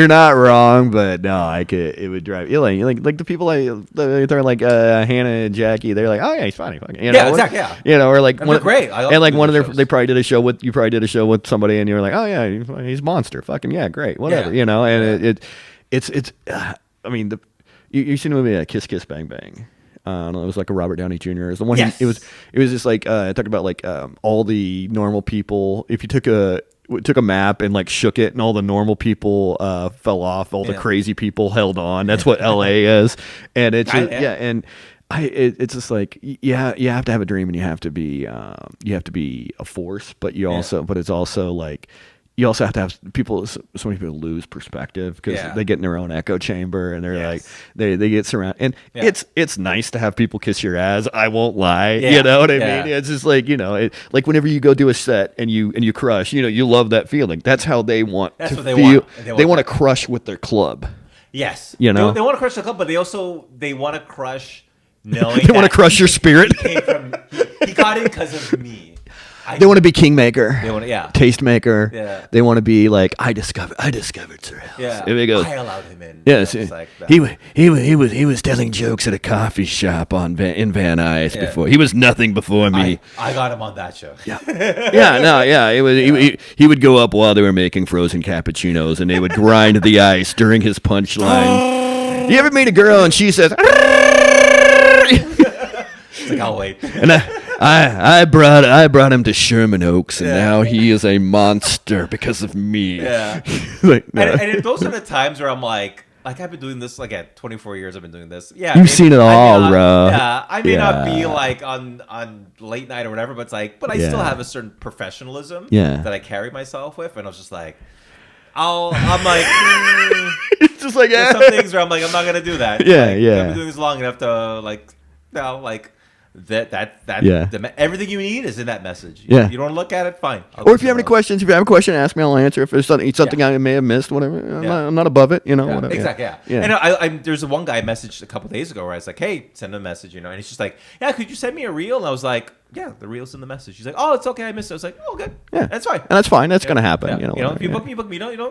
not wrong, but no, it would drive you like the people they're like Hannah and Jackie. They're like, oh yeah, he's funny, exactly, or like great. And like one of they probably did a show with somebody, and you're like, oh yeah, he's a monster, fucking yeah, great, whatever, and it's I mean you've seen the movie Kiss Kiss Bang Bang. It was like a Robert Downey Jr. It was the one. Yes. It was just like talked about like all the normal people. If you took a map and like shook it, and all the normal people fell off, all the crazy people held on. That's what LA is, and it's it's just like you have to have a dream, and you have to be a force, but it's also like. You also have to have people. So many people lose perspective because they get in their own echo chamber, and they're like they get surrounded. And it's nice to have people kiss your ass. I won't lie. You know what I mean? It's just like like whenever you go do a set and you crush. You love that feeling. That's how they want to feel. They want to crush with their club. Yes, they want to crush the club, but they want to crush. Knowing they want to crush your spirit. He got it because of me. They want to be kingmaker. They want to, tastemaker. Yeah. They want to be like I discovered Searles. Yeah. Here we go. I allowed him in. Yes. He was telling jokes at a coffee shop in Van Nuys before. He was nothing before me. I got him on that show. Yeah. It was he would go up while they were making frozen cappuccinos, and they would grind the ice during his punchline. You ever meet a girl and she says? It's like, I'll wait. And I brought him to Sherman Oaks, and now he is a monster because of me. Yeah. And those are the times where I'm like I've been doing this like at 24 years. I've been doing this. Yeah, you've seen it all, bro. Yeah, I may not be like on late night or whatever, but it's like, but I still have a certain professionalism that I carry myself with, and I was just like. I'm like, it's just like there's some things where I'm like, I'm not gonna do that. Yeah, I've been doing this long enough to everything you need is in that message. You don't want to look at it, fine. Or if you have any questions, if you have a question, ask me. I'll answer. If there's something I may have missed, whatever. I'm not above it, whatever. Exactly. Yeah. And there's one guy I messaged a couple days ago where I was like, hey, send a message, and he's just like, yeah, could you send me a reel? And I was like, yeah, the reel's in the message. He's like, oh, it's okay, I missed it. I was like, oh, good. Yeah, that's fine. And that's fine. That's gonna happen. If you book me,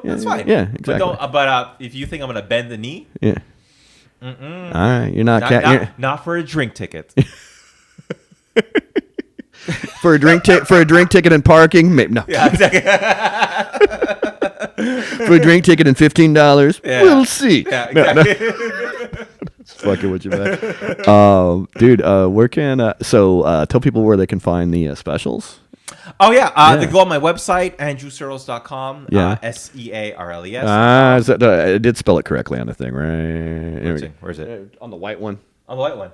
that's fine. Yeah, exactly. But if you think I'm gonna bend the knee, all right, you're not for a drink ticket. for a drink ticket and parking, no. Yeah, exactly. For a drink ticket and $15, we'll see. Yeah, exactly. Fucking with you, man. Dude, where can tell people where they can find the specials? Oh yeah, they go on my website, andrewsearles.com. Searles. I did spell it correctly on the thing, right? Where's it? On the white one. On the white one.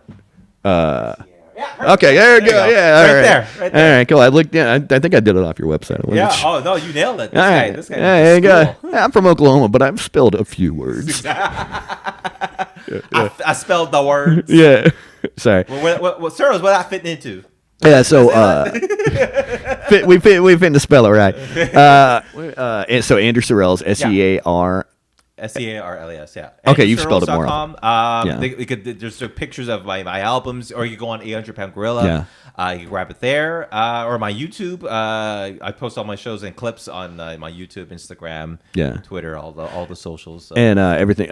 Okay, there we go. Yeah, right there. All right, cool. I looked. Yeah, I think I did it off your website. Oh no, you nailed it. This guy. Yeah, there you go. I'm from Oklahoma, but I've spelled a few words. I spelled the words. Yeah. Sorry. Well, Searles, what I fitting into? Yeah, so we fit in the spell it right. And so Andrew Searles, Searles. Searles, yeah. Okay, you've spelled it more. There's pictures of my albums, or you can go on 800-Pound Gorilla. Yeah. You can grab it there, or my YouTube. I post all my shows and clips on my YouTube, Instagram, Twitter, all the socials. So. And everything,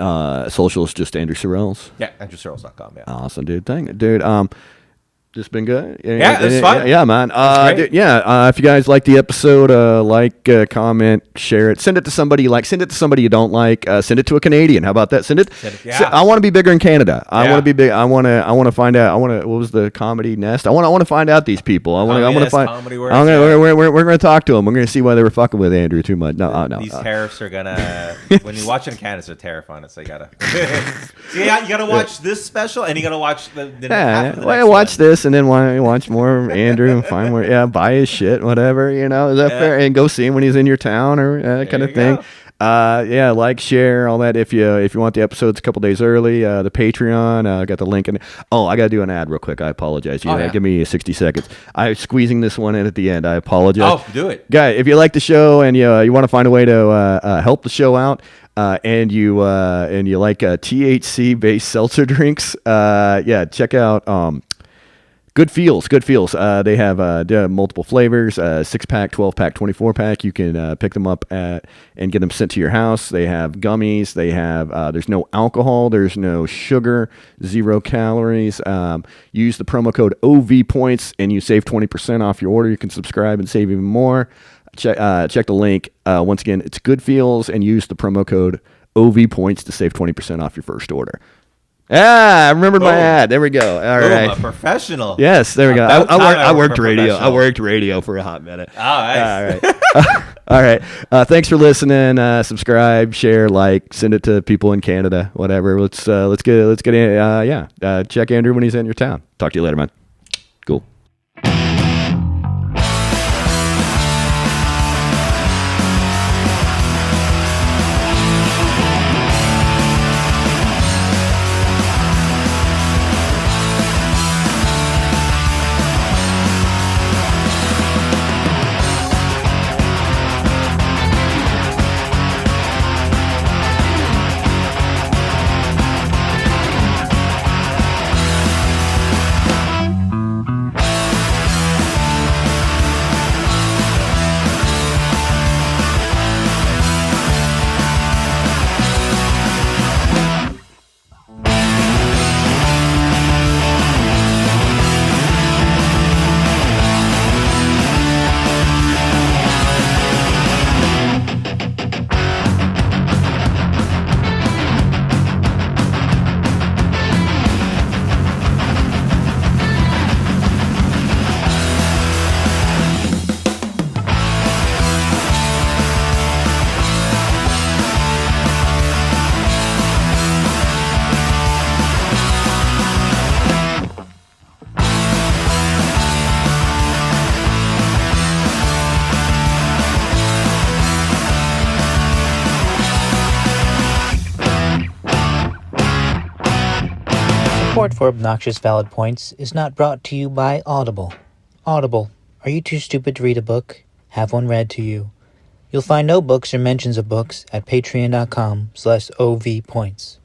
socials, just Andrew Searles. Yeah, AndrewSearles.com. Yeah. Awesome, dude. Dude. Just been good. Yeah, it's fun. Yeah, man. If you guys like the episode, comment, share it, send it to somebody send it to somebody you don't like. Send it to a Canadian. How about that? Send it. Yeah. I want to be bigger in Canada. I want to be big. I want to find out. What was the comedy nest? I want to find out these people. I want to find. We're going to talk to them. We're going to see why they were fucking with Andrew too much. No. These tariffs are gonna. When you watch it in Canada, it's terrifying. So you gotta. You gotta watch this special, and you gotta watch watch this, and then watch more Andrew and find more. Buy his shit, whatever. Is that fair? And go see him when he's in your town or kind of thing. Like, share, all that. If you want the episodes a couple days early, the Patreon, I got the link in. Oh, I got to do an ad real quick. I apologize. Give me 60 seconds. I'm squeezing this one in at the end. I apologize. Oh, do it. Guy, if you like the show and you want to find a way to help the show out, and you like THC based seltzer drinks, check out Good Feels. They have multiple flavors, 6-pack, 12-pack, 24-pack. You can pick them up and get them sent to your house. They have gummies. They have there's no alcohol. There's no sugar. 0 calories. Use the promo code OVPoints and you save 20% off your order. You can subscribe and save even more. Check the link. Once again, it's Good Feels, and use the promo code OVPoints to save 20% off your first order. I remembered my ad. There we go. All right. A professional. Yes, there we go. I worked radio. I worked radio for a hot minute. Oh, nice. All right. All right. Thanks for listening. Subscribe, share, like, send it to people in Canada, whatever. Let's get check Andrew when he's in your town. Talk to you later, man. Cool. Support for Obnoxious Valid Points is not brought to you by Audible. Audible, are you too stupid to read a book? Have one read to you. You'll find no books or mentions of books at patreon.com/OVPoints.